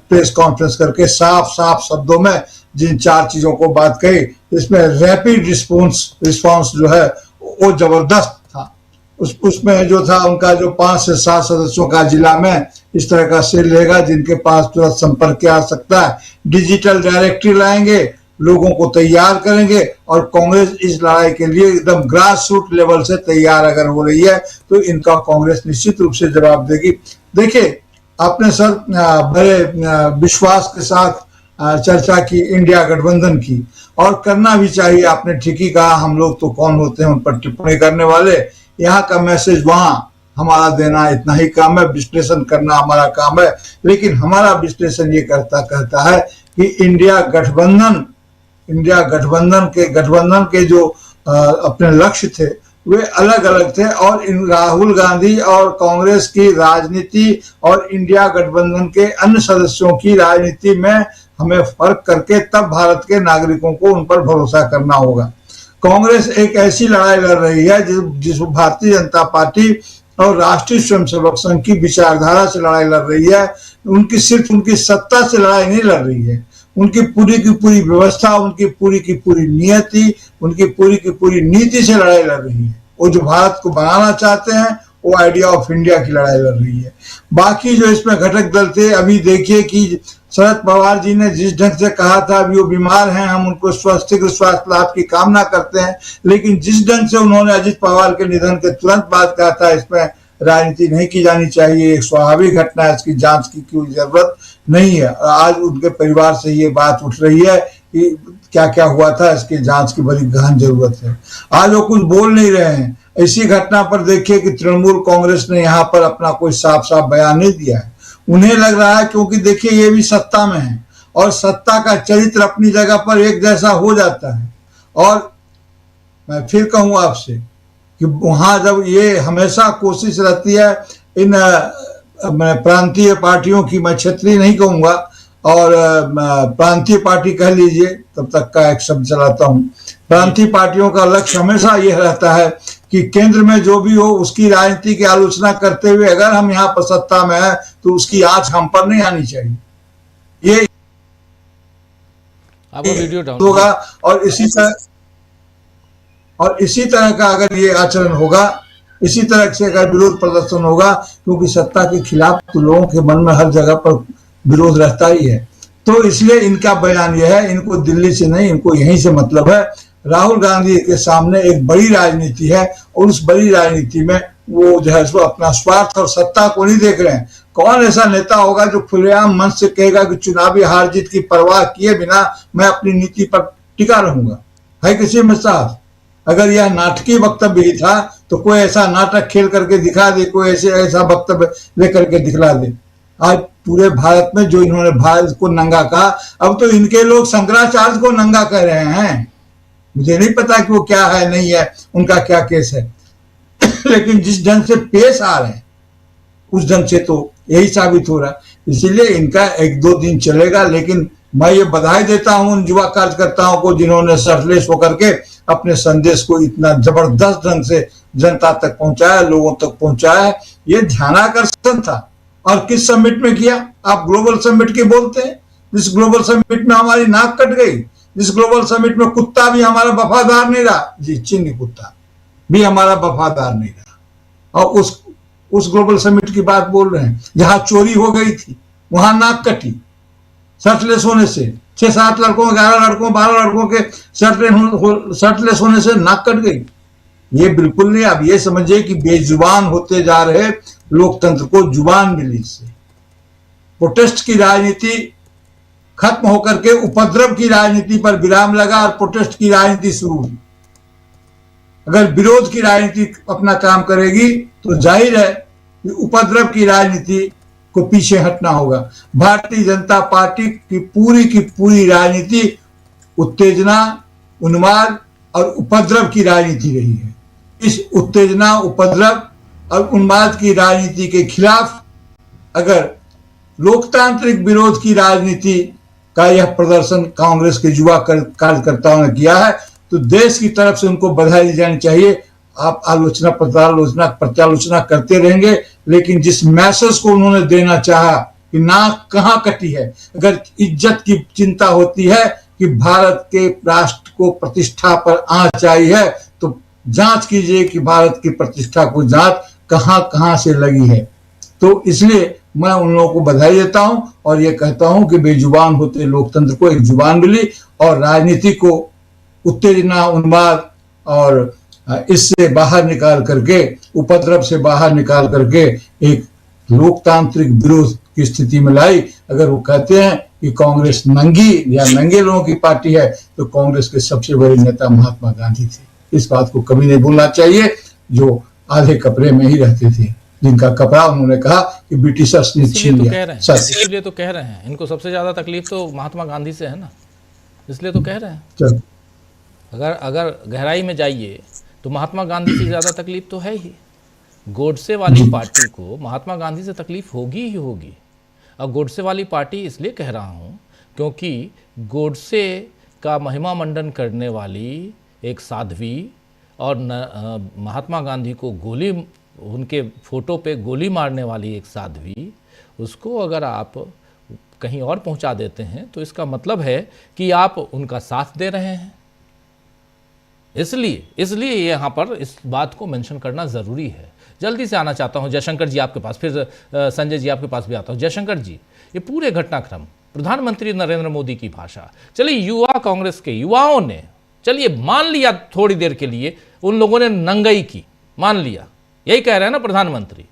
प्रेस कॉन्फ्रेंस करके साफ साफ शब्दों में जिन 4 चीजों को बात कही, इसमें रैपिड रिस्पांस जो है वो जबरदस्त था। उसमें जो था उनका जो 5 से 7 सदस्यों का जिला में इस तरह का सेल रहेगा जिनके पास तुरंत संपर्क किया जा सकता है। डिजिटल डायरेक्टरी लाएंगे, लोगों को तैयार करेंगे और कांग्रेस इस लड़ाई के लिए एकदम ग्रास रूट लेवल से तैयार अगर हो रही है तो इनका कांग्रेस निश्चित रूप से जवाब देगी। देखिए, आपने सर बड़े विश्वास के साथ चर्चा की इंडिया गठबंधन की, और करना भी चाहिए। आपने ठीक ही कहा, हम लोग तो कौन होते हैं उन पर टिप्पणी करने वाले। यहाँ का मैसेज वहां हमारा देना इतना ही काम है, विश्लेषण करना हमारा काम है। लेकिन हमारा विश्लेषण ये कहता है कि इंडिया गठबंधन के जो अपने लक्ष्य थे वे अलग अलग थे। और इन राहुल गांधी और कांग्रेस की राजनीति और इंडिया गठबंधन के अन्य सदस्यों की राजनीति में हमें फर्क करके तब भारत के नागरिकों को उन पर भरोसा करना होगा। कांग्रेस एक ऐसी लड़ाई लड़ रही है जिस भारतीय जनता पार्टी और राष्ट्रीय स्वयंसेवक संघ की विचारधारा से लड़ाई लड़ रही है। उनकी सिर्फ उनकी सत्ता से लड़ाई नहीं लड़ रही है, उनकी पूरी की पूरी व्यवस्था, उनकी पूरी की पूरी नियति, उनकी पूरी की पूरी नीति से लड़ाई लड़ रही है। वो जो भारत को बनाना चाहते हैं वो आइडिया ऑफ इंडिया की लड़ाई लड़ रही है। बाकी जो इसमें घटक दल थे, अभी देखिए कि शरद पवार जी ने जिस ढंग से कहा था अभी वो बीमार हैं, हम उनको शीघ्र स्वास्थ्य लाभ की कामना करते हैं, लेकिन जिस ढंग से उन्होंने अजित पवार के निधन के तुरंत बाद कहा था इसमें राजनीति नहीं की जानी चाहिए, एक स्वाभाविक घटना है, इसकी जांच की कोई जरूरत नहीं है। आज उनके परिवार से ये बात उठ रही है कि क्या क्या हुआ था, इसकी जांच की बड़ी गहन जरूरत है। आज वो कुछ बोल नहीं रहे हैं। इसी घटना पर देखिए कि तृणमूल कांग्रेस ने यहाँ पर अपना कोई साफ साफ बयान नहीं दिया है। उन्हें लग रहा है क्योंकि देखिए ये भी सत्ता में है और सत्ता का चरित्र अपनी जगह पर एक जैसा हो जाता है। और मैं फिर कहूँ आपसे कि वहां जब ये हमेशा कोशिश रहती है इन प्रांतीय पार्टियों की, मैं क्षेत्रीय नहीं कहूंगा, और प्रांतीय पार्टी कह लीजिए, तब तक का एक शब्द चलाता हूं। प्रांतीय पार्टियों का लक्ष्य हमेशा यह रहता है कि केंद्र में जो भी हो उसकी राजनीति की आलोचना करते हुए अगर हम यहाँ पर सत्ता में है तो उसकी आंच हम पर नहीं आनी चाहिए। ये आपका वीडियो डाउन होगा और इसी तरह का अगर ये आचरण होगा, इसी तरह से अगर विरोध प्रदर्शन होगा, क्योंकि सत्ता के खिलाफ तो लोगों के मन में हर जगह पर विरोध रहता ही है। तो इसलिए इनका बयान यह है, इनको दिल्ली से नहीं, इनको यहीं से मतलब है। राहुल गांधी के सामने एक बड़ी राजनीति है और उस बड़ी राजनीति में वो जो है सो अपना स्वार्थ और सत्ता को नहीं देख रहे हैं। कौन ऐसा नेता होगा जो खुलेआम मन से कहेगा कि चुनावी हार जीत की परवाह किए बिना मैं अपनी नीति पर टिका रहूंगा? है किसी में साथ? अगर यह नाटकीय वक्तव्य ही था तो कोई ऐसा नाटक खेल करके दिखा दे, कोई ऐसा वक्तव्य लेकर के दिखला दे। आज पूरे भारत में जो इन्होंने भारत को नंगा कहा, अब तो इनके लोग शंकराचार्य को नंगा कह रहे हैं। मुझे नहीं पता कि वो क्या है नहीं है, उनका क्या केस है लेकिन जिस ढंग से पेश आ रहे हैं उस ढंग से तो यही साबित हो रहा है। इसीलिए इनका 1-2 दिन चलेगा, लेकिन मैं ये बधाई देता हूं उन युवा कार्यकर्ताओं को जिन्होंने सरलेस होकर के अपने संदेश को इतना जबरदस्त ढंग से जनता तक पहुंचाया, लोगों तक पहुंचाया। ये ध्यानाकर्षण था। और किस समिट में किया? आप ग्लोबल समिट की बोलते हैं। जिस ग्लोबल समिट में हमारी नाक कट गई, जिस ग्लोबल समिट में कुत्ता भी हमारा वफादार नहीं रहा, जी चीनी कुत्ता भी हमारा वफादार नहीं रहा, और उस ग्लोबल समिट की बात बोल रहे हैं जहां चोरी हो गई थी, वहां नाक कटी शर्टलेस होने से। 6-7 लड़कों, 11 लड़कों, 12 लड़कों के शर्टलेस होने से नाक कट गई। ये बिल्कुल नहीं। अब ये समझिए कि बेजुबान होते जा रहे लोकतंत्र को जुबान मिली इससे। प्रोटेस्ट की राजनीति खत्म होकर के उपद्रव की राजनीति पर विराम लगा और प्रोटेस्ट की राजनीति शुरू हुई। अगर विरोध की राजनीति अपना काम करेगी तो जाहिर है कि उपद्रव की राजनीति को पीछे हटना होगा। भारतीय जनता पार्टी की पूरी राजनीति उत्तेजना, उन्माद और उपद्रव की राजनीति रही है। इस उत्तेजना, उपद्रव और उन्माद की राजनीति के खिलाफ अगर लोकतांत्रिक विरोध की राजनीति का यह प्रदर्शन कांग्रेस के युवा कार्यकर्ताओं ने किया है तो देश की तरफ से उनको बधाई दी जानी चाहिए। आप आलोचना, प्रत्यालोचना करते रहेंगे, लेकिन जिस मैसेज को उन्होंने देना चाहा कि नाक कहां कटी है, अगर इज्जत की चिंता होती है कि भारत के राष्ट्र को प्रतिष्ठा पर आंच आई है तो जांच कीजिए कि भारत की प्रतिष्ठा को जांच कहां कहां से लगी है। तो इसलिए मैं उन लोगों को बधाई देता हूं और ये कहता हूं कि बेजुबान होते लोकतंत्र को एक जुबान मिली और राजनीति को उत्तेजना, उन्माद और इससे बाहर निकाल करके, उपद्रव से बाहर निकाल करके एक लोकतांत्रिक विरोध की स्थिति में लाई। अगर वो कहते हैं कि कांग्रेस नंगी या नंगे लोगों की पार्टी है तो कांग्रेस के सबसे बड़े नेता महात्मा गांधी थे। इस बात को कभी नहीं भूलना चाहिए, जो आधे कपड़े में ही रहते थे, जिनका कपड़ा उन्होंने कहा कि ब्रिटिशर्स ने छीन लिया। इसलिए तो कह रहे हैं इनको सबसे ज्यादा तकलीफ तो महात्मा गांधी से है ना, इसलिए तो कह रहे हैं। अगर गहराई में जाइए तो महात्मा गांधी से ज्यादा तकलीफ तो है ही। गोडसे वाली पार्टी को महात्मा गांधी से तकलीफ होगी ही होगी। अब गोडसे वाली पार्टी इसलिए कह रहा हूँ क्योंकि गोडसे का महिमा मंडन करने वाली एक साध्वी और महात्मा गांधी को गोली, उनके फोटो पे गोली मारने वाली एक साध्वी, उसको अगर आप कहीं और पहुंचा देते हैं तो इसका मतलब है कि आप उनका साथ दे रहे हैं। इसलिए यहाँ पर इस बात को मेंशन करना ज़रूरी है। जल्दी से आना चाहता हूँ जयशंकर जी आपके पास, फिर संजय जी आपके पास भी आता हूँ। जयशंकर जी, ये पूरे घटनाक्रम, प्रधानमंत्री नरेंद्र मोदी की भाषा, चलिए युवा कांग्रेस के युवाओं ने, चलिए मान लिया थोड़ी देर के लिए उन लोगों ने नंगाई की, मान लिया, यही कह रहे हैं ना प्रधानमंत्री,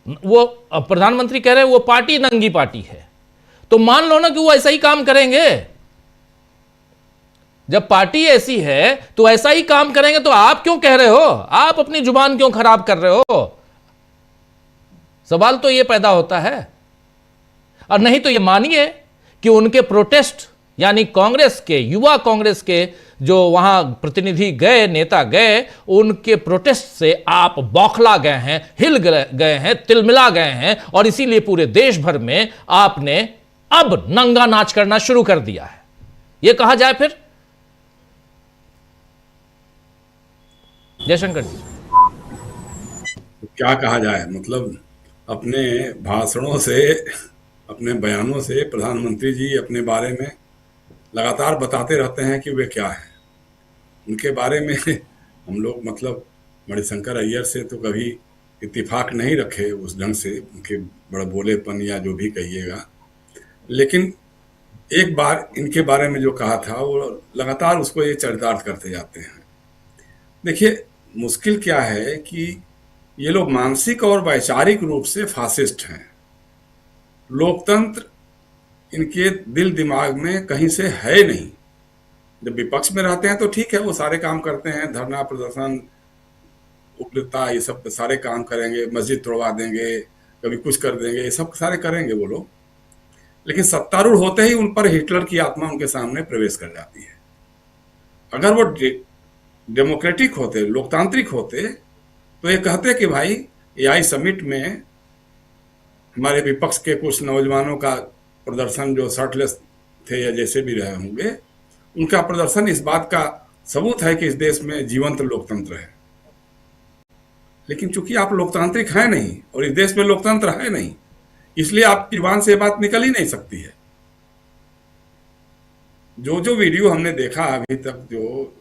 वो प्रधानमंत्री कह रहे हैं वो पार्टी नंगी पार्टी है, तो मान लो ना कि वो ऐसा ही काम करेंगे। जब पार्टी ऐसी है तो ऐसा ही काम करेंगे, तो आप क्यों कह रहे हो? आप अपनी जुबान क्यों खराब कर रहे हो? सवाल तो ये पैदा होता है। और नहीं तो ये मानिए कि उनके प्रोटेस्ट, यानी कांग्रेस के, युवा कांग्रेस के जो वहां प्रतिनिधि गए, नेता गए, उनके प्रोटेस्ट से आप बौखला गए हैं, हिल गए हैं, तिलमिला गए हैं, और इसीलिए पूरे देश भर में आपने अब नंगा नाच करना शुरू कर दिया है। यह कहा जाए फिर जयशंकर जी, क्या कहा जाए, मतलब अपने भाषणों से, अपने बयानों से प्रधानमंत्री जी अपने बारे में लगातार बताते रहते हैं कि वे क्या हैं। उनके बारे में हम लोग मतलब मणिशंकर अय्यर से तो कभी इत्तेफाक नहीं रखे उस ढंग से, उनके बड़बोलेपन या जो भी कहिएगा, लेकिन एक बार इनके बारे में जो कहा था वो लगातार उसको ये चरितार्थ करते जाते हैं। देखिए, मुश्किल क्या है कि ये लोग मानसिक और वैचारिक रूप से फासिस्ट हैं। लोकतंत्र इनके दिल दिमाग में कहीं से है नहीं। जब विपक्ष में रहते हैं तो ठीक है, वो सारे काम करते हैं, धरना प्रदर्शन, उग्रता, ये सब सारे काम करेंगे, मस्जिद तोड़वा देंगे, कभी कुछ कर देंगे, ये सब सारे करेंगे वो लोग। लेकिन सत्तारूढ़ होते ही उन पर हिटलर की आत्मा उनके सामने प्रवेश कर जाती है। अगर वो डेमोक्रेटिक होते, लोकतांत्रिक होते, तो ये कहते कि भाई एआई समिट में हमारे विपक्ष के कुछ नौजवानों का प्रदर्शन जो शर्टलेस थे या जैसे भी रहे होंगे, उनका प्रदर्शन इस बात का सबूत है कि इस देश में जीवंत लोकतंत्र है। लेकिन चूंकि आप लोकतांत्रिक हैं नहीं और इस देश में लोकतंत्र है नहीं, इसलिए आपकी जुबान से बात निकल ही नहीं सकती है। जो वीडियो हमने देखा अभी तक, जो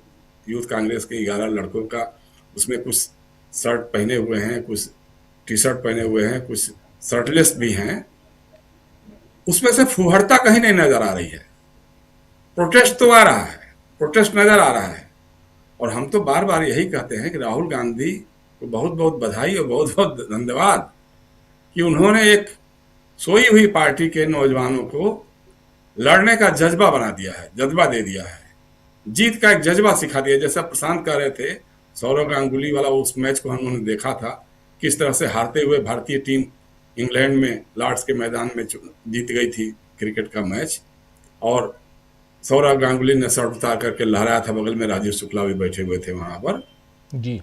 यूथ कांग्रेस के 11 लड़कों का, उसमें कुछ शर्ट पहने हुए हैं, कुछ टी शर्ट पहने हुए हैं, कुछ शर्टलेस भी हैं, उसमें से फुहड़ता कहीं नहीं नजर आ रही है। प्रोटेस्ट तो आ रहा है, प्रोटेस्ट नजर आ रहा है। और हम तो बार बार यही कहते हैं कि राहुल गांधी को बहुत बहुत बधाई और बहुत बहुत धन्यवाद कि उन्होंने एक सोई हुई पार्टी के नौजवानों को लड़ने का जज्बा बना दिया है, जज्बा दे दिया है, जीत का एक जज्बा सिखा दिया। जैसा प्रशांत कह रहे थे, सौरव गांगुली वाला उस मैच को हमने देखा था, किस तरह से हारते हुए भारतीय टीम इंग्लैंड में लॉर्ड्स के मैदान में जीत गई थी क्रिकेट का मैच, और सौरव गांगुली ने शर्ट उतार करके लहराया था, बगल में राजीव शुक्ला भी बैठे हुए थे वहां पर जी।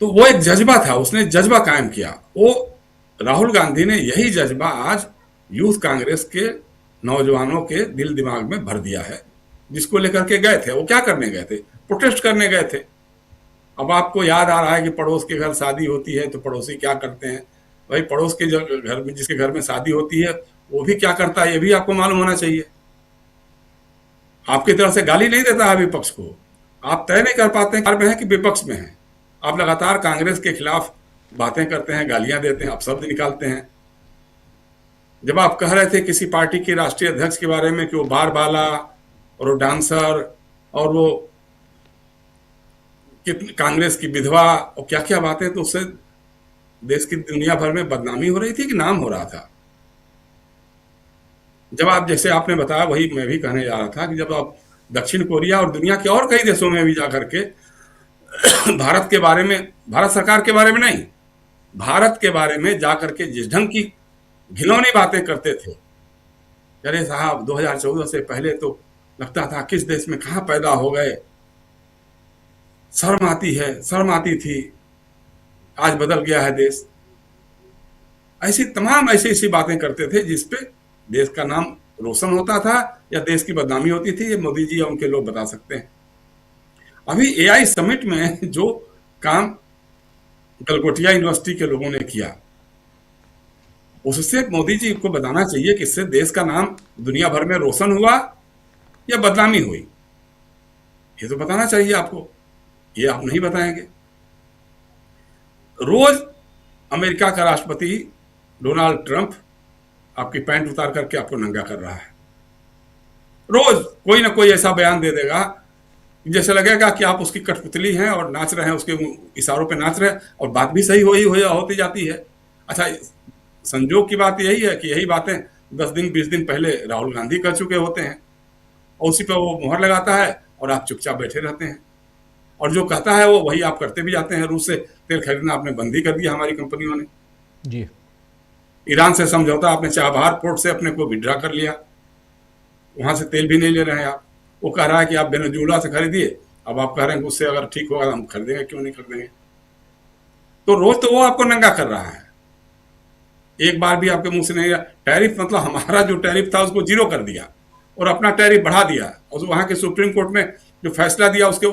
तो वो एक जज्बा था, उसने जज्बा कायम किया। वो राहुल गांधी ने यही जज्बा आज यूथ कांग्रेस के नौजवानों के दिल दिमाग में भर दिया है, जिसको लेकर के गए थे। वो क्या करने गए थे? प्रोटेस्ट करने गए थे। अब आपको याद आ रहा है कि पड़ोस के घर शादी होती है तो पड़ोसी क्या करते हैं। भाई, पड़ोस के घर में, जिसके घर में शादी होती है, वो भी क्या करता है ये भी आपको मालूम होना चाहिए। आपकी तरफ से गाली नहीं देता है विपक्ष को, आप तय नहीं कर पाते हैं कि विपक्ष में है। आप लगातार कांग्रेस के खिलाफ बातें करते हैं, गालियां देते हैं, आप शब्द निकालते हैं। जब आप कह रहे थे किसी पार्टी के राष्ट्रीय अध्यक्ष के बारे में कि वो बार बाला और वो डांसर और वो कांग्रेस की विधवा और क्या क्या बातें, तो उससे देश की दुनिया भर में बदनामी हो रही थी कि नाम हो रहा था। जब आप, जैसे आपने बताया, वही मैं भी कहने जा रहा था कि जब आप दक्षिण कोरिया और दुनिया के और कई देशों में भी जाकर के भारत के बारे में, भारत सरकार के बारे में नहीं, भारत के बारे में जाकर के जिस ढंग की घिनौनी बातें करते थे, अरे साहब 2014 से पहले तो लगता था किस देश में कहां पैदा हो गए, शर्म आती है, शर्म आती थी, आज बदल गया है देश। ऐसी तमाम ऐसी बातें करते थे जिसपे देश का नाम रोशन होता था या देश की बदनामी होती थी। ये मोदी जी या उनके लोग बता सकते हैं। अभी एआई समिट में जो काम गलगोटिया यूनिवर्सिटी के लोगों ने किया, उससे मोदी जी को बताना चाहिए कि इससे देश का नाम दुनिया भर में रोशन हुआ या बदनामी हुई। ये तो बताना चाहिए आपको, ये आप नहीं बताएंगे। रोज अमेरिका का राष्ट्रपति डोनाल्ड ट्रंप आपकी पैंट उतार करके आपको नंगा कर रहा है। रोज कोई ना कोई ऐसा बयान दे देगा जैसे लगेगा कि आप उसकी कठपुतली हैं और नाच रहे हैं, उसके इशारों पे नाच रहे हैं, और बात भी सही होती जाती है। अच्छा, संजोग की बात यही है कि यही बातें 10 दिन 20 दिन पहले राहुल गांधी कर चुके होते हैं, और उसी पर वो मुहर लगाता है और आप चुपचाप बैठे रहते हैं, और जो कहता है वो वही आप करते भी जाते हैं। रूस से तेल खरीदना आपने बंद ही कर दिया हमारी कंपनियों ने जी। ईरान से समझौता आपने चाबहार पोर्ट से अपने को विड्रा कर लिया, वहां से तेल भी नहीं ले रहे हैं आप। वो कह रहा है कि आप वेनेजुएला से खरीदिए, अब आप कह रहे हैं कि उससे अगर ठीक होगा हम खरीदेंगे, क्यों नहीं खरीदेंगे। तो रोज तो वो आपको नंगा कर रहा है। एक बार भी आपके मुंह से नहीं आया। टैरिफ मतलब हमारा जो टैरिफ था उसको जीरो कर दिया और अपना टैरिफ बढ़ा दिया, और वहां के सुप्रीम कोर्ट में जो फैसला दिया उसके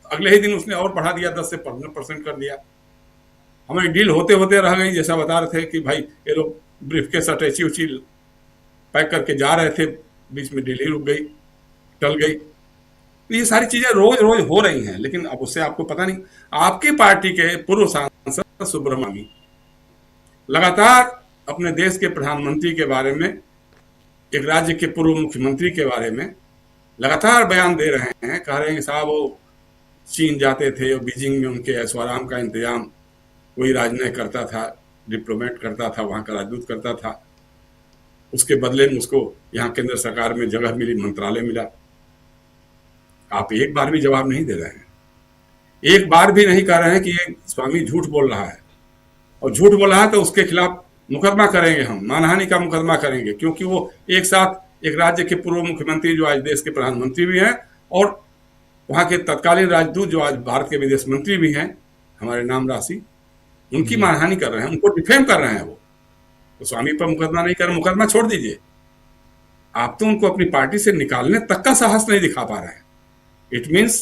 अगले ही दिन उसने और बढ़ा दिया, 10 से 15% कर दिया। हमारी डील होते होते रह गई, जैसा बता रहे थे कि भाई ये लोग ब्रीफकेस अटैची उची पैक करके जा रहे थे, बीच में डील ही रुक गई, टल गई। तो ये सारी चीजें रोज रोज हो रही हैं, लेकिन अब उससे आपको पता नहीं। आपकी पार्टी के पूर्व सांसद सुब्रमण्यम लगातार अपने देश के प्रधानमंत्री के बारे में, एक राज्य के पूर्व मुख्यमंत्री के बारे में लगातार बयान दे रहे हैं, कह रहे हैं कि साहब वो चीन जाते थे और बीजिंग में उनके ऐशोआराम का इंतजाम कोई राजनयिक करता था, डिप्लोमेट करता था, वहां का राजदूत करता था, उसके बदले में उसको यहाँ केंद्र सरकार में जगह मिली, मंत्रालय मिला। आप एक बार भी जवाब नहीं दे रहे हैं, एक बार भी नहीं कह रहे हैं कि ये स्वामी झूठ बोल रहा है, और झूठ बोल रहा है तो उसके खिलाफ मुकदमा करेंगे, हम मानहानि का मुकदमा करेंगे, क्योंकि वो एक साथ एक राज्य के पूर्व मुख्यमंत्री जो आज देश के प्रधानमंत्री भी हैं और वहां के तत्कालीन राजदूत जो आज भारत के विदेश मंत्री भी हैं, हमारे नाम राशि, उनकी मानहानि कर रहे हैं, उनको डिफेम कर रहे हैं। वो तो स्वामी पर मुकदमा नहीं कर रहे, मुकदमा छोड़ दीजिए, आप तो उनको अपनी पार्टी से निकालने तक का साहस नहीं दिखा पा रहे हैं। It means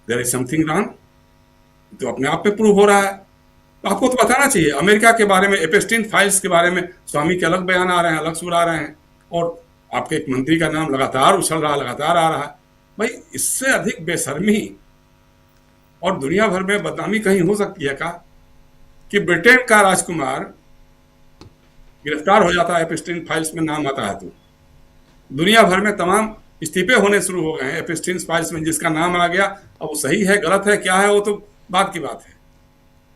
there is something wrong, तो अपने आप में प्रूव हो रहा है। तो आपको तो बताना चाहिए। अमेरिका के बारे में, एपस्टीन फाइल्स के बारे में स्वामी के अलग बयान आ रहे हैं, अलग सुर आ रहे हैं, और आपके एक मंत्री का नाम लगातार उछल रहा, लगातार आ रहा है। भाई इससे अधिक बेशर्मी और दुनिया भर में बदनामी कहीं हो सकती है क्या, कि ब्रिटेन का राजकुमार गिरफ्तार हो जाता है, एपस्टीन फाइल्स में नाम आता है, तो दुनिया भर में तमाम इस्तीफे होने शुरू हो गए हैं एपस्टीन फाइल्स में। जिसका नाम आ गया, अब वो सही है गलत है क्या है वो तो बात की बात है,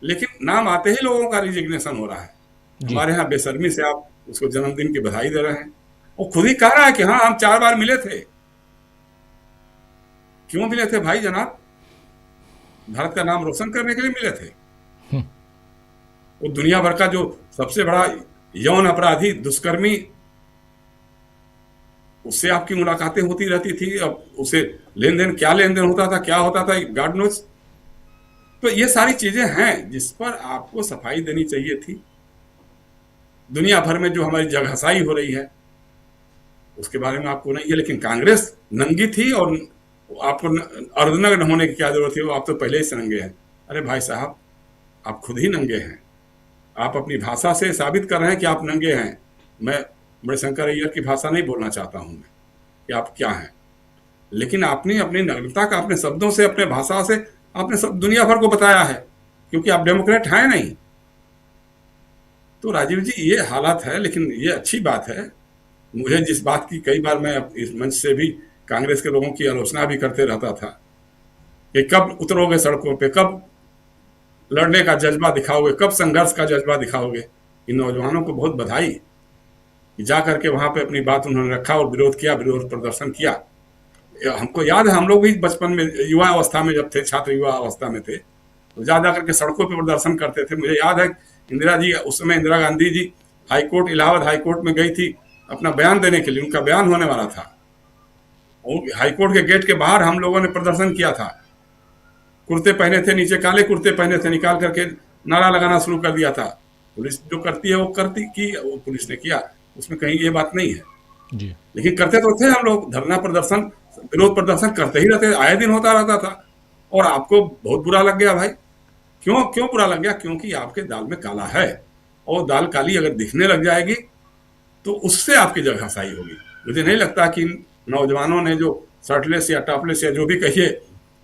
लेकिन नाम आते ही लोगों का रिजिग्नेशन हो रहा है। हमारे यहाँ बेशर्मी से आप उसको जन्मदिन की बधाई दे रहे हैं। वो खुद ही कह रहा है कि हाँ हम 4 बार मिले थे। क्यों मिले थे भाई जनाब? भारत का नाम रोशन करने के लिए मिले थे। वो दुनिया भर का जो सबसे बड़ा यौन अपराधी, दुष्कर्मी, उससे आपकी मुलाकातें होती रहती थी। अब उसे लेन देन, क्या लेन देन होता था, क्या होता था, गॉड नोज। तो ये सारी चीजें हैं जिस पर आपको सफाई देनी चाहिए थी। दुनिया भर में जो हमारी जगहसाई हो रही है उसके बारे में आपको नहीं है, लेकिन कांग्रेस नंगी थी और आपको अर्धनग्न होने की क्या जरूरत है, आप तो पहले ही से नंगे हैं। अरे भाई साहब, आप खुद ही नंगे हैं। आप अपनी भाषा से साबित कर रहे हैं कि आप नंगे हैं। मैं बड़े शंकर अय्यर की भाषा नहीं बोलना चाहता हूं मैं कि आप क्या हैं, लेकिन आपने अपनी नग्नता का अपने शब्दों से, अपने भाषा से आपने सब दुनिया भर को बताया है, क्योंकि आप डेमोक्रेट हैं नहीं। तो राजीव जी ये हालात है, लेकिन ये अच्छी बात है। मुझे जिस बात की कई बार मैं इस मंच से भी कांग्रेस के लोगों की आलोचना भी करते रहता था कि कब उतरोगे सड़कों पे, कब लड़ने का जज्बा दिखाओगे, कब संघर्ष का जज्बा दिखाओगे। इन नौजवानों को बहुत बधाई कि जा करके वहां पे अपनी बात उन्होंने रखा और विरोध किया, विरोध प्रदर्शन किया। हमको याद है, हम लोग भी बचपन में, युवा अवस्था में जब थे, छात्र युवा अवस्था में थे, तो जा करके सड़कों पे प्रदर्शन करते थे। मुझे याद है इंदिरा जी, उस समय इंदिरा गांधी जी हाईकोर्ट, इलाहाबाद हाईकोर्ट में गई थी अपना बयान देने के लिए। उनका बयान होने वाला था और हाईकोर्ट के गेट के बाहर हम लोगों ने प्रदर्शन किया था। कुर्ते पहने थे, नीचे काले कुर्ते पहने थे, निकाल करके नारा लगाना शुरू कर दिया था। पुलिस जो करती है वो करती की, वो पुलिस ने किया, उसमें कहीं ये बात नहीं है जी। लेकिन करते तो थे हम लोग। धरना प्रदर्शन, विरोध प्रदर्शन करते ही रहते, आए दिन होता रहता था। और आपको बहुत बुरा लग गया भाई। क्यों बुरा लग गया? क्योंकि आपके दाल में काला है, और दाल काली अगर दिखने लग जाएगी तो उससे आपकी जगहसाई होगी। मुझे नहीं लगता कि नौजवानों ने जो शर्टलेस या टॉपलेस या जो भी कहिए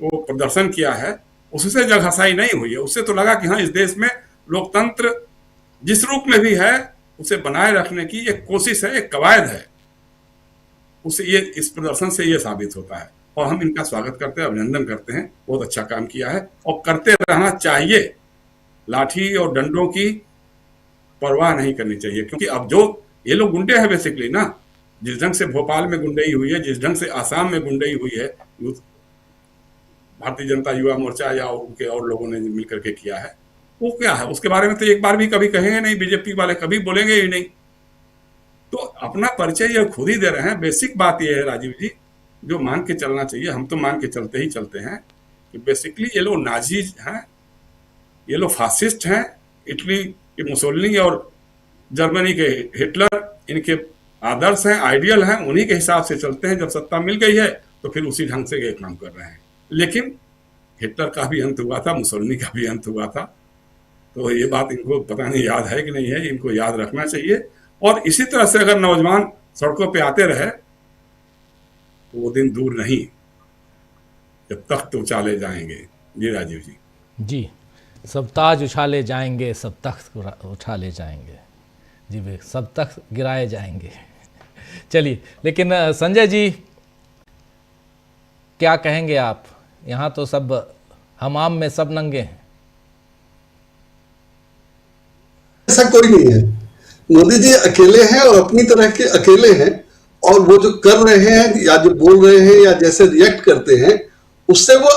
वो प्रदर्शन किया है, उससे जगहसाई नहीं हुई है। उससे तो लगा कि हाँ, इस देश में लोकतंत्र जिस रूप में भी है उसे बनाए रखने की एक कोशिश है, एक कवायद है। उसे ये, इस प्रदर्शन से ये साबित होता है, और हम इनका स्वागत करते हैं, अभिनंदन करते हैं। बहुत अच्छा काम किया है और करते रहना चाहिए। लाठी और डंडों की परवाह नहीं करनी चाहिए, क्योंकि अब जो ये लोग गुंडे हैं बेसिकली ना, जिस ढंग से भोपाल में गुंडई हुई है, जिस ढंग से आसाम में गुंडई हुई है, भारतीय जनता युवा मोर्चा या उनके और लोगों ने मिलकर के किया है, वो क्या है उसके बारे में तो एक बार भी कभी कहेंगे नहीं। बीजेपी वाले कभी बोलेंगे ही नहीं। तो अपना परिचय ये खुद ही दे रहे हैं। बेसिक बात ये है राजीव जी, जो मान के चलना चाहिए, हम तो मान के चलते ही चलते हैं, कि बेसिकली ये लोग नाजीज हैं, ये लोग फासिस्ट हैं। इटली के मुसोलिनी और जर्मनी के हिटलर इनके आदर्श हैं, आइडियल हैं, उन्हीं के हिसाब से चलते हैं। जब सत्ता मिल गई है तो फिर उसी ढंग से ये काम कर रहे हैं। लेकिन हिटलर का भी अंत हुआ था, मुसोलिनी का भी अंत हुआ था। तो ये बात इनको पता नहीं याद है कि नहीं है, इनको याद रखना चाहिए। और इसी तरह से अगर नौजवान सड़कों पे आते रहे तो वो दिन दूर नहीं जब तख्त उछाले जाएंगे। जी राजीव जी। जी, सब ताज उछाले जाएंगे, सब तख्त उछाले जाएंगे। जी वे सब तख्त गिराए जाएंगे। चलिए, लेकिन संजय जी क्या कहेंगे आप? यहाँ तो सब हमाम में सब नंगे हैं। ऐसा कोई नहीं है। मोदी जी अकेले हैं और अपनी तरह के अकेले हैं, और वो जो कर रहे हैं या जो बोल रहे हैं या जैसे रिएक्ट करते हैं उससे वो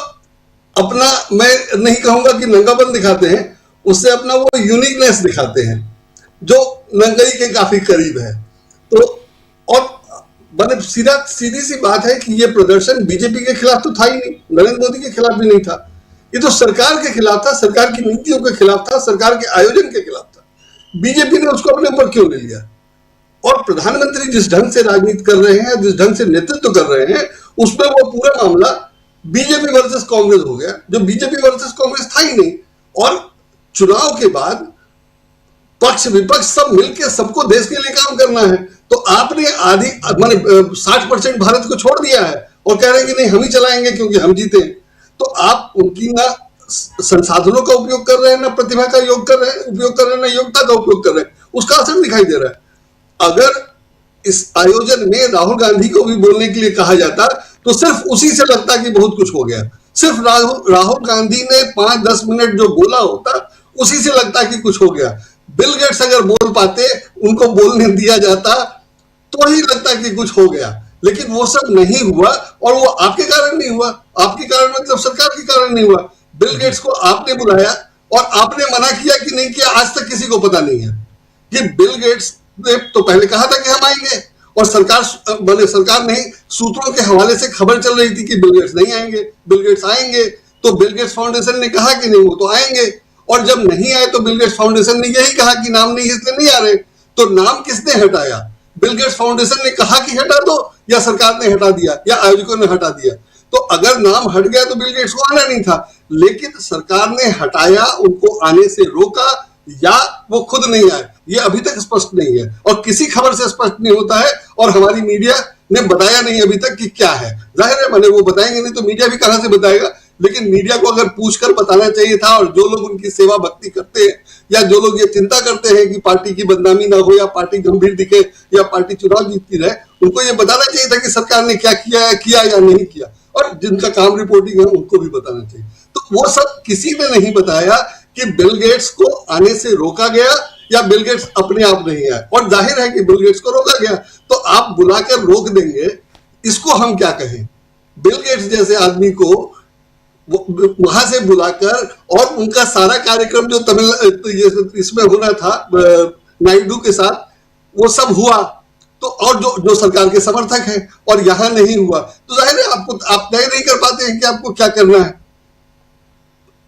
अपना, मैं नहीं कहूंगा कि नंगापन दिखाते हैं, उससे अपना वो यूनिकनेस दिखाते हैं जो नंगाई के काफी करीब है। तो और मैंने सीधी सी बात है कि ये प्रदर्शन बीजेपी के खिलाफ तो था ही नहीं, नरेंद्र मोदी के खिलाफ भी नहीं था। ये तो सरकार के खिलाफ था, सरकार की नीतियों के खिलाफ था, सरकार के आयोजन के खिलाफ था। बीजेपी ने उसको अपने ऊपर क्यों ले लिया? और प्रधानमंत्री जिस ढंग से राजनीति कर रहे हैं, जिस ढंग से नेतृत्व कर रहे हैं, उसमें वो पूरा मामला बीजेपी वर्सेस कांग्रेस हो गया, जो बीजेपी वर्सेस कांग्रेस था ही नहीं। और चुनाव के बाद पक्ष विपक्ष सब मिलकर सबको देश के लिए काम करना है। तो आपने आधी माने 60% भारत को छोड़ दिया है और कह रहे हैं कि नहीं हम ही चलाएंगे क्योंकि हम जीते। तो आप उनकी ना संसाधनों का उपयोग कर रहे हैं, ना प्रतिभा का उपयोग कर रहे हैं, ना योग्यता का उपयोग कर रहे हैं। उसका असर दिखाई दे रहा है। अगर इस आयोजन में राहुल गांधी को भी बोलने के लिए कहा जाता तो सिर्फ उसी से लगता कि बहुत कुछ हो गया। सिर्फ राहुल गांधी ने 5-10 मिनट जो बोला होता उसी से लगता कि कुछ हो गया। बिल गेट्स अगर बोल पाते, उनको बोलने दिया जाता तो ही लगता कि कुछ हो गया। लेकिन वो सब नहीं हुआ, और वो आपके कारण नहीं हुआ। आपके कारण मतलब सरकार के कारण नहीं हुआ। बिल गेट्स को आपने बुलाया और आपने मना किया कि नहीं किया, आज तक किसी को पता नहीं है। कि बिल गेट्स ने तो पहले कहा था कि हम आएंगे, और सरकार नहीं, सूत्रों के हवाले से खबर चल रही थी कि बिल गेट्स नहीं आएंगे, बिल गेट्स आएंगे। तो बिल गेट्स फाउंडेशन ने कहा कि नहीं वो तो आएंगे, और जब नहीं आए तो बिल गेट्स फाउंडेशन ने यही कहा कि नाम नहीं इसलिए नहीं आ रहे। तो नाम किसने हटाया? बिल गेट्स फाउंडेशन ने कहा कि हटा दो, या सरकार ने हटा दिया, या आयोजकों ने हटा दिया? तो अगर नाम हट गया तो बिल गेट्स को आना नहीं था, लेकिन सरकार ने हटाया, उनको आने से रोका, या वो खुद नहीं आए, ये अभी तक स्पष्ट नहीं है। और किसी खबर से स्पष्ट नहीं होता है, और हमारी मीडिया ने बताया नहीं अभी तक कि क्या है। जाहिर है मैंने वो बताएंगे नहीं तो मीडिया भी कहां से बताएगा। लेकिन मीडिया को अगर पूछकर बताना चाहिए था, और जो लोग उनकी सेवा भक्ति करते हैं, या जो लोग ये चिंता करते हैं कि पार्टी की बदनामी ना हो, या पार्टी गंभीर दिखे, या पार्टी चुनाव जीतती रहे, उनको ये बताना चाहिए था कि सरकार ने क्या किया या नहीं किया। और जिनका काम रिपोर्टिंग है उनको भी बताना चाहिए। तो वो सब किसी ने नहीं बताया कि बिल गेट्स को आने से रोका गया, या बिल गेट्स अपने आप नहीं आए। और जाहिर है कि बिल गेट्स को रोका गया, तो आप बुलाकर रोक देंगे, इसको हम क्या कहें? बिल गेट्स जैसे आदमी को वहां से बुलाकर, और उनका सारा कार्यक्रम जो इसमें होना था नायडू के साथ, वो सब हुआ, तो और जो सरकार के समर्थक हैं, और यहां नहीं हुआ, तो जाहिर है आप तय नहीं कर पाते हैं कि आपको क्या करना है।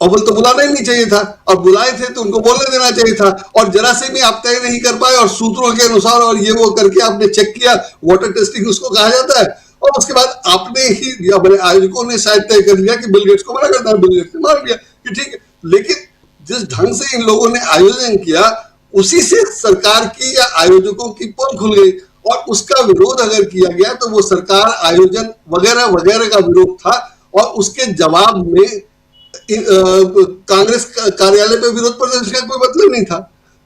अव्वल तो बुलाना ही नहीं चाहिए था, और बुलाए थे तो उनको बोलने देना चाहिए था। और जरा से भी आप तय नहीं कर पाए, और सूत्रों के अनुसार और ये वो करके आपने चेक किया, वाटर टेस्टिंग उसको कहा जाता है, और उसके बाद आपने ही या बड़े आयोजकों ने शायद तय कर लिया कि बिल गेट्स को मना करता है, बिल गेट्स ने मान लिया कि ठीक है। लेकिन जिस ढंग से इन लोगों ने आयोजन किया, उसी से सरकार की या आयोजकों की पोल खुल गई, और उसका विरोध अगर किया गया तो वो सरकार, आयोजन वगैरह वगैरह का विरोध था। और उसके जवाब में कांग्रेस कार्यालय पे विरोध प्रदर्शन का कोई मतलब नहीं था।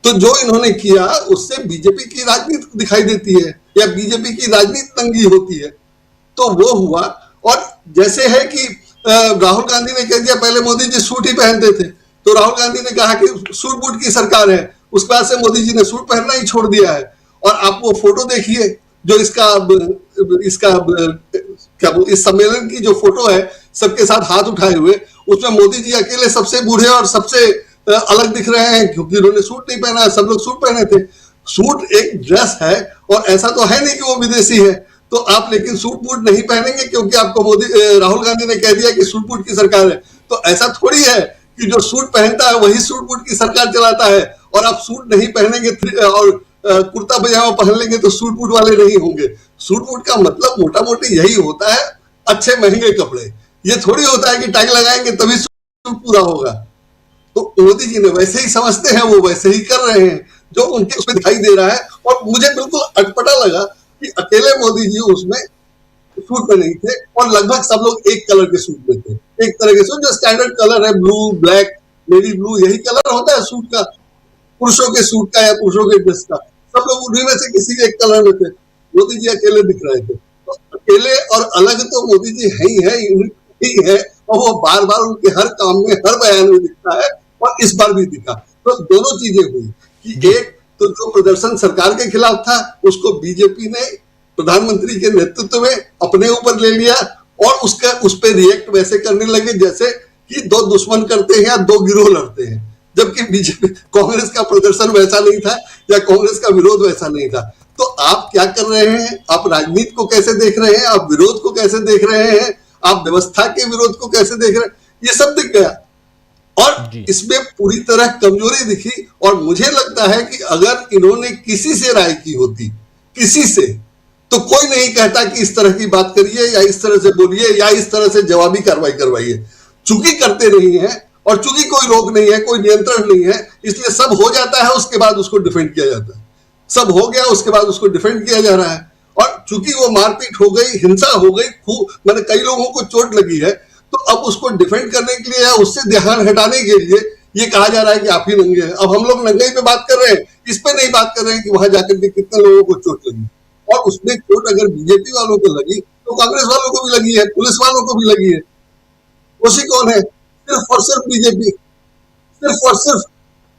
तो जो इन्होंने किया उससे बीजेपी की राजनीति दिखाई देती है, या बीजेपी की राजनीति तंगी होती है, तो वो हुआ। और जैसे है कि राहुल गांधी ने कह दिया, पहले मोदी जी सूट ही पहनते थे, तो राहुल गांधी ने कहा कि सूट बूट की सरकार है, उसके बाद से मोदी जी ने सूट पहनना ही छोड़ दिया है। और आप वो फोटो देखिए जो इसका क्या इस सम्मेलन की जो फोटो है, सबके साथ हाथ उठाए हुए, उसमें मोदी जी अकेले सबसे बूढ़े और सबसे अलग दिख रहे हैं, क्योंकि उन्होंने सूट नहीं पहना है, सब लोग सूट पहने थे। सूट एक ड्रेस है, और ऐसा तो है नहीं कि वो विदेशी है, तो आप लेकिन सूट बूट नहीं पहनेंगे क्योंकि आपको राहुल गांधी ने कह दिया कि सूट बूट की सरकार है। तो ऐसा थोड़ी है कि जो सूट पहनता है वही सूट बूट की सरकार चलाता है, और आप सूट नहीं पहनेंगे और कुर्ता पजामा पहन लेंगे तो सूट बूट वाले नहीं होंगे। सूट बूट का मतलब मोटा मोटी यही होता है, अच्छे महंगे कपड़े। ये थोड़ी होता है कि टाई लगाएंगे तभी सूट पूरा होगा। तो मोदी जी ने वैसे ही समझते हैं, वो वैसे ही कर रहे हैं जो उनके उसमें दिखाई दे रहा है। और मुझे बिल्कुल अटपटा लगा कि अकेले मोदी जी उसमें सूट में नहीं थे और लगभग सब लोग एक कलर के सूट में थे, एक तरह के सूट जो स्टैंडर्ड कलर है, ब्लू, ब्लैक, नेवी ब्लू, यही कलर होता है सूट का, पुरुषों के सूट का या पुरुषों के ड्रेस का। सब लोग उन्हीं में से किसी एक कलर में थे, मोदी जी अकेले दिख रहे थे। तो अकेले और अलग तो मोदी जी है ही है, यूनिक है, और वो बार बार उनके हर काम में, हर बयान में दिखता है, और इस बार भी दिखा। तो दोनों चीजें हुई कि एक तो जो प्रदर्शन सरकार के खिलाफ था उसको बीजेपी ने प्रधानमंत्री के नेतृत्व में अपने ऊपर ले लिया और उस पर रिएक्ट वैसे करने लगे जैसे कि दो दुश्मन करते हैं या दो गिरोह लड़ते हैं, जबकि बीजेपी कांग्रेस का प्रदर्शन वैसा नहीं था या कांग्रेस का विरोध वैसा नहीं था। तो आप क्या कर रहे हैं, आप राजनीति को कैसे देख रहे हैं, आप विरोध को कैसे देख रहे हैं, आप व्यवस्था के विरोध को कैसे देख रहे हैं, ये सब दिख गया। और इसमें पूरी तरह कमजोरी दिखी। और मुझे लगता है कि अगर इन्होंने किसी से राय की होती, किसी से, तो कोई नहीं कहता कि इस तरह की बात करिए या इस तरह से बोलिए या इस तरह से जवाबी कार्रवाई करवाइए। चूंकि करते नहीं है और चूंकि कोई रोक नहीं है, कोई नियंत्रण नहीं है, इसलिए सब हो जाता है, उसके बाद उसको डिफेंड किया जाता है। सब हो गया, उसके बाद उसको डिफेंड किया जा रहा है। और चूंकि वो मारपीट हो गई, हिंसा हो गई, मैंने कई लोगों को चोट लगी है, तो अब उसको डिफेंड करने के लिए या उससे ध्यान हटाने के लिए ये कहा जा रहा है कि आप ही नंगे हैं। अब हम लोग नंगाई पे बात कर रहे हैं, इस पे नहीं बात कर रहे हैं कि वहां जाकर के कितने लोगों को चोट लगी। और उसमें चोट अगर बीजेपी वालों को लगी तो कांग्रेस वालों को भी लगी है, पुलिस वालों को भी लगी है। दोषी कौन है? सिर्फ और सिर्फ बीजेपी, सिर्फ और सिर्फ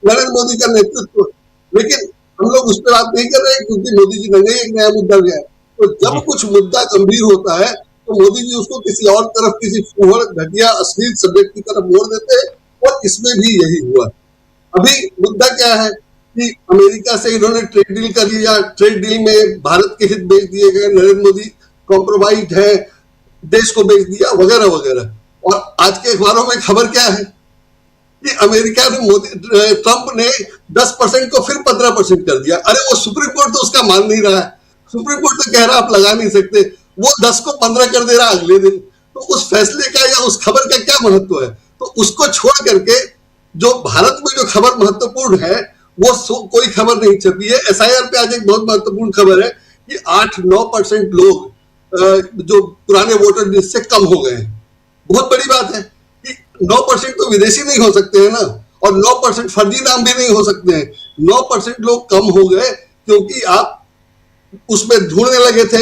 नरेंद्र मोदी का नेतृत्व। लेकिन हम लोग उस पर बात नहीं कर रहे हैं क्योंकि मोदी जी नंगाई एक नया मुद्दा लिया है। तो जब कुछ मुद्दा गंभीर होता है तो मोदी जी उसको किसी और तरफ, किसी फूहड़, घटिया, अश्लील सब्जेक्ट की तरफ मोड़ देते हैं। और इसमें भी यही हुआ। अभी मुद्दा क्या है कि अमेरिका से इन्होंने ट्रेड डील कर लिया, ट्रेड डील में भारत के हित बेच दिए गए, नरेंद्र मोदी कॉम्प्रोमाइज है, देश को बेच दिया, वगैरह वगैरह। और आज के अखबारों में खबर क्या है कि अमेरिका ने ट्रंप ने 10% को फिर 15% कर दिया। अरे वो सुप्रीम कोर्ट तो उसका मान नहीं रहा है, सुप्रीम कोर्ट तो कह रहा आप लगा नहीं सकते, वो 10 को 15 कर दे रहा अगले दिन। तो उस फैसले का या उस खबर का क्या महत्व है? तो उसको छोड़ करके जो भारत में जो खबर महत्वपूर्ण है वो कोई खबर नहीं छपी है। SIR पे आज एक बहुत महत्वपूर्ण खबर है कि 8-9% लोग जो पुराने वोटर लिस्ट से कम हो गए हैं। बहुत बड़ी बात है कि 9% तो विदेशी नहीं हो सकते हैं ना, और 9% फर्जी नाम भी नहीं हो सकते हैं। 9% लोग कम हो गए क्योंकि आप उसमें ढूंढने लगे थे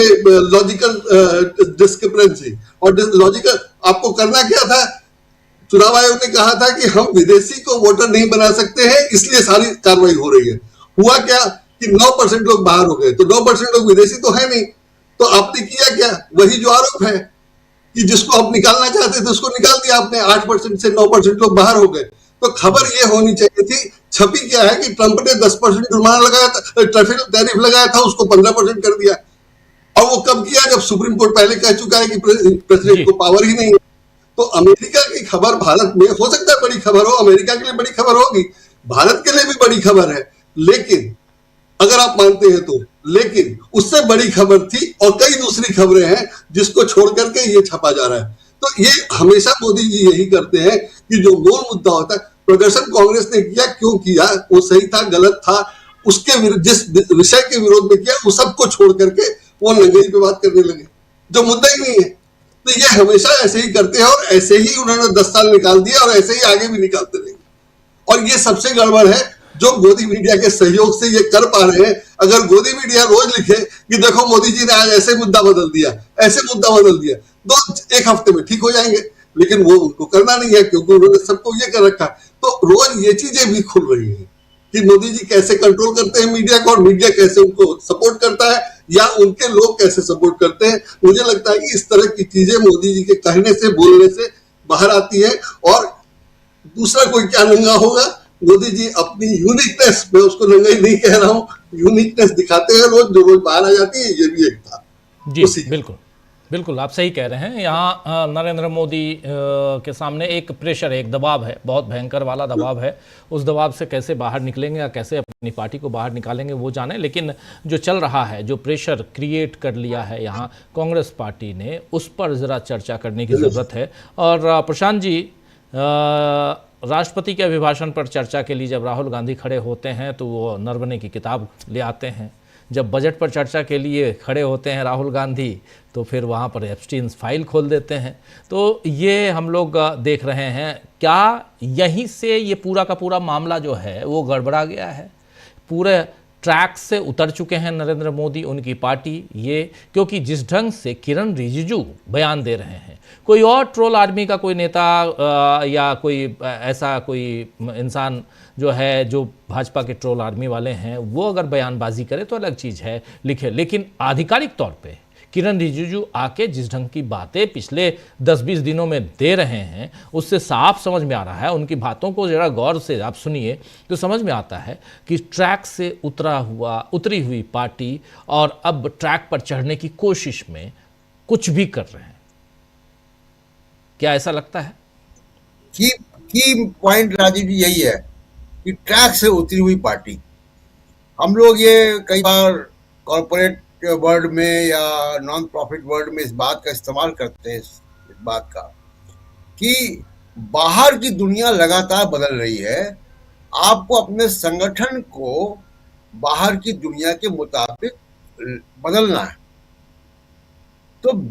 लॉजिकल डिस्क्रिपेंसी। और लॉजिकल आपको करना क्या था? चुनाव आयोग ने कहा था कि हम विदेशी को वोटर नहीं बना सकते हैं, इसलिए सारी कार्रवाई हो रही है। हुआ क्या कि 9% लोग बाहर हो गए, तो 9% लोग विदेशी तो है नहीं। तो आपने किया क्या? वही जो आरोप है कि जिसको आप निकालना चाहते थे उसको निकाल दिया आपने। 8% से 9% लोग बाहर हो गए। तो खबर ये होनी चाहिए थी, छपी क्या है कि ट्रंप ने 10% जुर्माना लगाया था, टैरिफ लगाया था, उसको 15% कर दिया। और वो कब किया? जब सुप्रीम कोर्ट पहले कह चुका है कि प्रेसिडेंट को पावर ही नहीं है। तो अमेरिका की खबर भारत में हो सकता है बड़ी खबर हो, अमेरिका के लिए बड़ी खबर होगी, भारत के लिए भी बड़ी खबर है, लेकिन अगर आप मानते हैं तो, लेकिन उससे बड़ी खबर थी और कई दूसरी खबरें हैं जिसको छोड़ करके ये छपा जा रहा है। तो ये हमेशा मोदी जी यही करते हैं कि जो मूल मुद्दा होता है, प्रदर्शन कांग्रेस ने किया, क्यों किया, वो सही था, गलत था, उसके जिस विषय के विरोध में किया, वो सबको छोड़ करके वो नंगाई पे बात करने लगे जो मुद्दा ही नहीं है। तो ये हमेशा ऐसे ही करते हैं और ऐसे ही उन्होंने 10 साल निकाल दिया और ऐसे ही आगे भी निकालते रहेंगे। और ये सबसे गड़बड़ है जो गोदी मीडिया के सहयोग से ये कर पा रहे हैं। अगर गोदी मीडिया रोज लिखे कि देखो मोदी जी ने आज ऐसे मुद्दा बदल दिया, ऐसे मुद्दा बदल दिया, तो एक हफ्ते में ठीक हो जाएंगे, लेकिन वो उनको करना नहीं है क्योंकि उन्होंने सबको ये कर रखा। तो रोज ये चीजें भी खुल रही है कि मोदी जी कैसे कंट्रोल करते हैं मीडिया को और मीडिया कैसे उनको सपोर्ट करता है या उनके लोग कैसे सपोर्ट करते हैं। मुझे लगता है कि इस तरह की चीजें मोदी जी के कहने से, बोलने से बाहर आती है। और दूसरा कोई क्या नंगा होगा, मोदी जी अपनी यूनिकनेस, मैं उसको नंगाई नहीं कह रहा हूं, यूनिकनेस दिखाते हैं रोज, जो रोज बाहर आ जाती है, ये भी एक था। जी बिल्कुल। बिल्कुल आप सही कह रहे हैं। यहाँ नरेंद्र मोदी के सामने एक प्रेशर है, एक दबाव है, बहुत भयंकर वाला दबाव है। उस दबाव से कैसे बाहर निकलेंगे या कैसे अपनी पार्टी को बाहर निकालेंगे वो जाने, लेकिन जो चल रहा है, जो प्रेशर क्रिएट कर लिया है यहाँ कांग्रेस पार्टी ने, उस पर ज़रा चर्चा करने की ज़रूरत है। और प्रशांत जी, राष्ट्रपति के अभिभाषण पर चर्चा के लिए जब राहुल गांधी खड़े होते हैं तो वो नरवणे की किताब ले आते हैं। जब बजट पर चर्चा के लिए खड़े होते हैं राहुल गांधी तो फिर वहाँ पर एप्स्टीन फाइल खोल देते हैं। तो ये हम लोग देख रहे हैं, क्या यहीं से ये पूरा का पूरा मामला जो है वो गड़बड़ा गया है? पूरे ट्रैक से उतर चुके हैं नरेंद्र मोदी, उनकी पार्टी, ये क्योंकि जिस ढंग से किरण रिजिजू बयान दे रहे हैं, कोई और ट्रोल आर्मी का कोई नेता या कोई ऐसा कोई इंसान जो है, जो भाजपा के ट्रोल आर्मी वाले हैं, वो अगर बयानबाजी करे तो अलग चीज़ है, लिखे, लेकिन आधिकारिक तौर पे किरण रिजिजू आके जिस ढंग की बातें पिछले 10-20 दिनों में दे रहे हैं, उससे साफ समझ में आ रहा है, उनकी बातों को जरा गौर से आप सुनिए तो समझ में आता है कि ट्रैक से उतरी हुई पार्टी और अब ट्रैक पर चढ़ने की कोशिश में कुछ भी कर रहे हैं। क्या ऐसा लगता है? की पॉइंट राजीव जी यही है कि ट्रैक से उतरी हुई पार्टी, हम लोग ये कई बार कॉर्पोरेट वर्ड में या नॉन प्रॉफिट वर्ड में इस बात का इस्तेमाल करते हैं, इस बात का कि बाहर की दुनिया लगातार बदल रही है, आपको अपने संगठन को बाहर की दुनिया के मुताबिक बदलना है। तो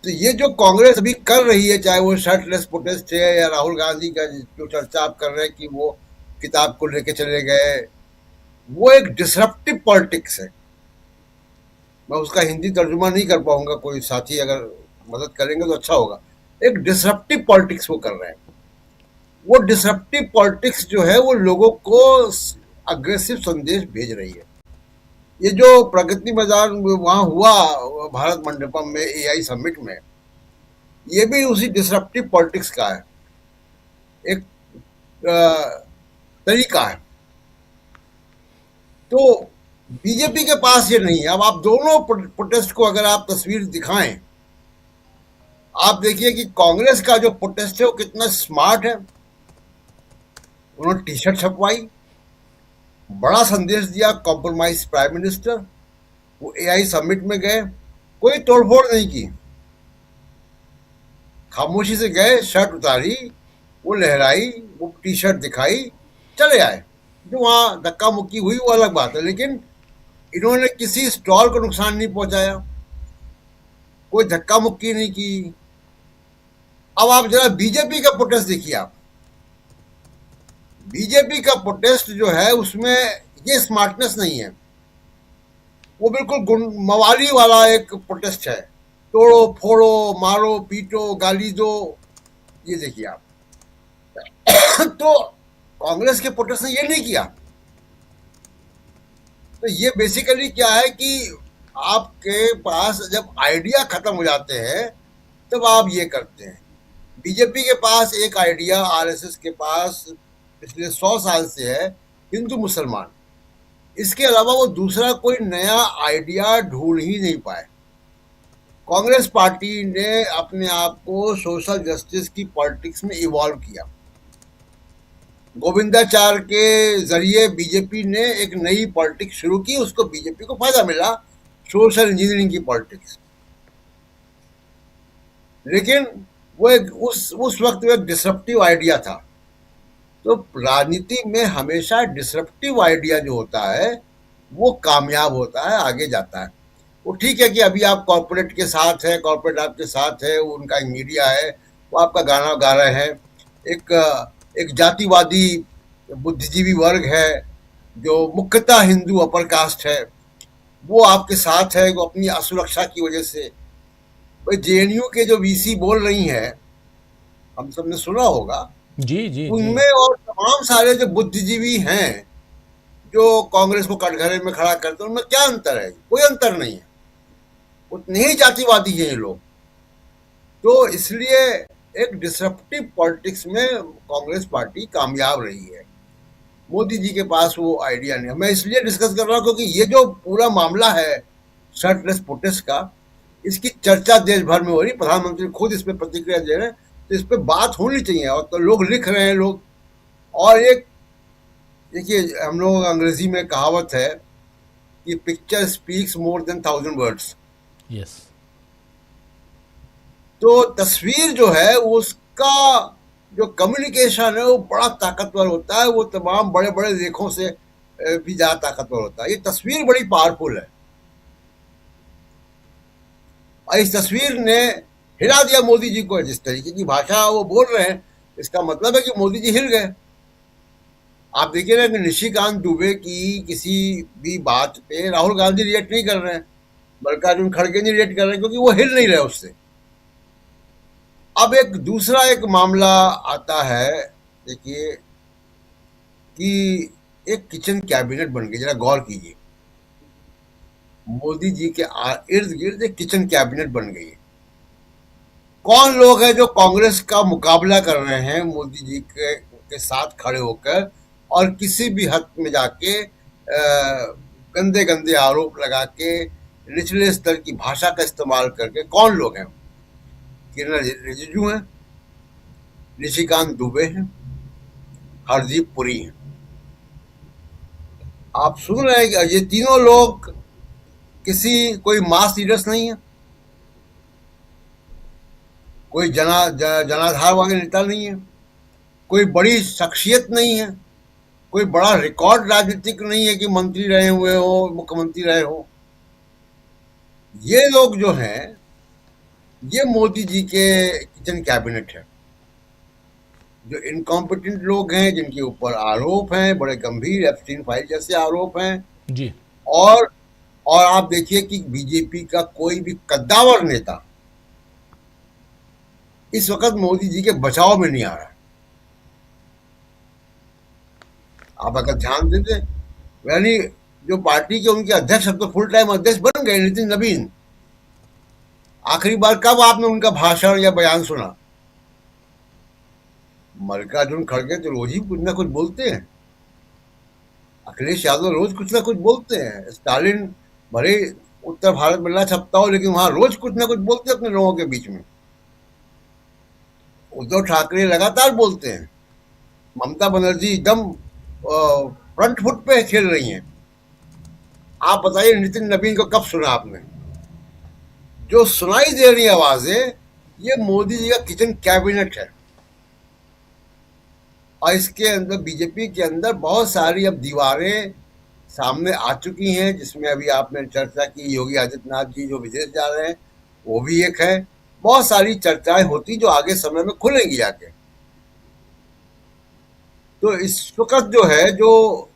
ये जो कांग्रेस अभी कर रही है, चाहे वो शर्टलेस प्रोटेस्ट है या राहुल गांधी का जो चर्चा आप कर रहे हैं कि वो किताब को लेके चले गए, वो एक डिसरप्टिव पॉलिटिक्स है। मैं उसका हिंदी तर्जुमा नहीं कर पाऊंगा, कोई साथी अगर मदद करेंगे तो अच्छा होगा। एक डिसरप्टिव पॉलिटिक्स वो कर रहे हैं। वो डिसरप्टिव पॉलिटिक्स जो है वो लोगों को अग्रेसिव संदेश भेज रही है। ये जो प्रगति मैदान वहां हुआ भारत मंडपम में एआई समिट में, ये भी उसी डिसरप्टिव पॉलिटिक्स का है, एक तरीका है। तो बीजेपी के पास ये नहीं है। अब आप दोनों प्रोटेस्ट को अगर आप तस्वीर दिखाएं, आप देखिए कि कांग्रेस का जो प्रोटेस्ट है वो कितना स्मार्ट है। उन्होंने टी शर्ट छपवाई, बड़ा संदेश दिया, कॉम्प्रोमाइज प्राइम मिनिस्टर। वो एआई समिट में गए, कोई तोड़फोड़ नहीं की, खामोशी से गए, शर्ट उतारी, वो लहराई, वो टी शर्ट दिखाई, चले आए। जो वहां धक्का मुक्की हुई वो अलग बात है, लेकिन इन्होंने किसी स्टॉल को नुकसान नहीं पहुंचाया, कोई धक्का मुक्की नहीं की। अब आप जरा बीजेपी का प्रोटेस्ट देखिए। आप बीजेपी का प्रोटेस्ट जो है उसमें ये स्मार्टनेस नहीं है, वो बिल्कुल मवाली वाला एक प्रोटेस्ट है, तोड़ो फोड़ो, मारो पीटो, गाली दो, ये देखिए आप। तो कांग्रेस के प्रोटेस्ट ने ये नहीं किया। तो ये बेसिकली क्या है कि आपके पास जब आइडिया खत्म हो जाते हैं तब आप ये करते हैं। बीजेपी के पास एक आइडिया, आरएसएस के पास पिछले 100 साल से है, हिंदू मुसलमान। इसके अलावा वो दूसरा कोई नया आइडिया ढूंढ ही नहीं पाए। कांग्रेस पार्टी ने अपने आप को सोशल जस्टिस की पॉलिटिक्स में इवॉल्व किया। गोविंदाचार्य के जरिए बीजेपी ने एक नई पॉलिटिक्स शुरू की, उसको बीजेपी को फायदा मिला, सोशल इंजीनियरिंग की पॉलिटिक्स। लेकिन वो उस वक्त वो एक डिसरप्टिव आइडिया था। तो राजनीति में हमेशा डिसरप्टिव आइडिया जो होता है वो कामयाब होता है, आगे जाता है। वो ठीक है कि अभी आप कॉर्पोरेट के साथ है, कॉर्पोरेट आपके साथ है, उनका एक मीडिया है, वो आपका गाना गा रहे हैं। एक जातिवादी बुद्धिजीवी वर्ग है जो मुख्यतः हिंदू अपर कास्ट है, वो आपके साथ है, वो अपनी असुरक्षा की वजह से। भाई जेएनयू के जो वीसी बोल रही हैं, हम सबने सुना होगा, जी उनमें और तमाम सारे जो बुद्धिजीवी हैं जो कांग्रेस को कटघरे में खड़ा करते हैं, उनमें क्या अंतर है? कोई अंतर नहीं है, उतने ही जातिवादी हैं ये लोग। तो इसलिए एक डिसरप्टिव पॉलिटिक्स में कांग्रेस पार्टी कामयाब रही है। मोदी जी के पास वो आइडिया नहीं है। मैं इसलिए डिस्कस कर रहा हूँ क्योंकि ये जो पूरा मामला है शर्टलेस प्रोटेस्ट का, इसकी चर्चा देश भर में हो रही, प्रधानमंत्री खुद इस पे प्रतिक्रिया दे रहे हैं, तो इस पे बात होनी चाहिए। और तो लोग लिख रहे हैं लोग। और एक देखिए, हम लोग अंग्रेजी में कहावत है कि picture speaks more than 1000 words. Yes. तो तस्वीर जो है उसका जो कम्युनिकेशन है वो बड़ा ताकतवर होता है, वो तमाम बड़े बड़े लेखों से भी ज्यादा ताकतवर होता है। ये तस्वीर बड़ी पावरफुल है और इस तस्वीर ने हिला दिया मोदी जी को। जिस तरीके की भाषा वो बोल रहे हैं, इसका मतलब है कि मोदी जी हिल गए। आप देखिए ना कि निशिकांत दुबे की किसी भी बात पे राहुल गांधी रिएक्ट नहीं कर रहे हैं, मल्लिकार्जुन खड़गे नहीं रिएक्ट कर रहे हैं, क्योंकि वो हिल नहीं रहे उससे। अब एक दूसरा एक मामला आता है, देखिए कि एक किचन कैबिनेट बन गई। जरा गौर कीजिए, मोदी जी के इर्द गिर्द एक किचन कैबिनेट बन गई है। कौन लोग हैं जो कांग्रेस का मुकाबला कर रहे हैं मोदी जी के साथ खड़े होकर, और किसी भी हद में जाके गंदे गंदे आरोप लगा के निचले स्तर की भाषा का इस्तेमाल करके? कौन लोग हैं? किरण रिजिजू हैं, निशिकांत दुबे हैं, हरदीप पुरी हैं। आप सुन रहे हैं कि ये तीनों लोग कोई मास लीडर्स नहीं है, कोई जनाधार वाले नेता नहीं है, कोई बड़ी शख्सियत नहीं है, कोई बड़ा रिकॉर्ड राजनीतिक नहीं है कि मंत्री रहे हुए हो, मुख्यमंत्री रहे हो। ये लोग जो हैं, ये मोदी जी के किचन कैबिनेट है। जो इनकॉम्पिटेंट लोग हैं, जिनके ऊपर आरोप हैं, बड़े गंभीर एप्स्टीन फाइल जैसे आरोप हैं जी। और आप देखिए कि बीजेपी का कोई भी कद्दावर नेता इस वक्त मोदी जी के बचाव में नहीं आ रहा। आप अगर ध्यान देते, यानी जो पार्टी के उनके अध्यक्ष, अब तो फुल टाइम अध्यक्ष बन गए, नितिन नवीन। आखिरी बार कब आपने उनका भाषण या बयान सुना? मल्लिकार्जुन खड़गे तो रोज ही कुछ ना कुछ बोलते हैं, अखिलेश यादव रोज कुछ ना कुछ बोलते हैं, स्टालिन भले उत्तर भारत में ना छपता हो लेकिन वहां रोज कुछ ना कुछ बोलते हैं अपने लोगों के बीच में। उद्धव ठाकरे लगातार बोलते हैं, ममता बनर्जी एकदम फ्रंट फुट पे खेल रही हैं। आप बताइए नितिन नवीन को कब सुना आपने? जो सुनाई दे रही आवाजें, ये मोदी जी का किचन कैबिनेट है। और इसके अंदर बीजेपी के अंदर बहुत सारी अब दीवारें सामने आ चुकी हैं, जिसमें अभी आपने चर्चा की योगी आदित्यनाथ जी जो विदेश जा रहे हैं, वो भी एक है। बहुत सारी चर्चाएं होती जो आगे समय में खुलेंगी आके। तो इस वक्त जो है, जो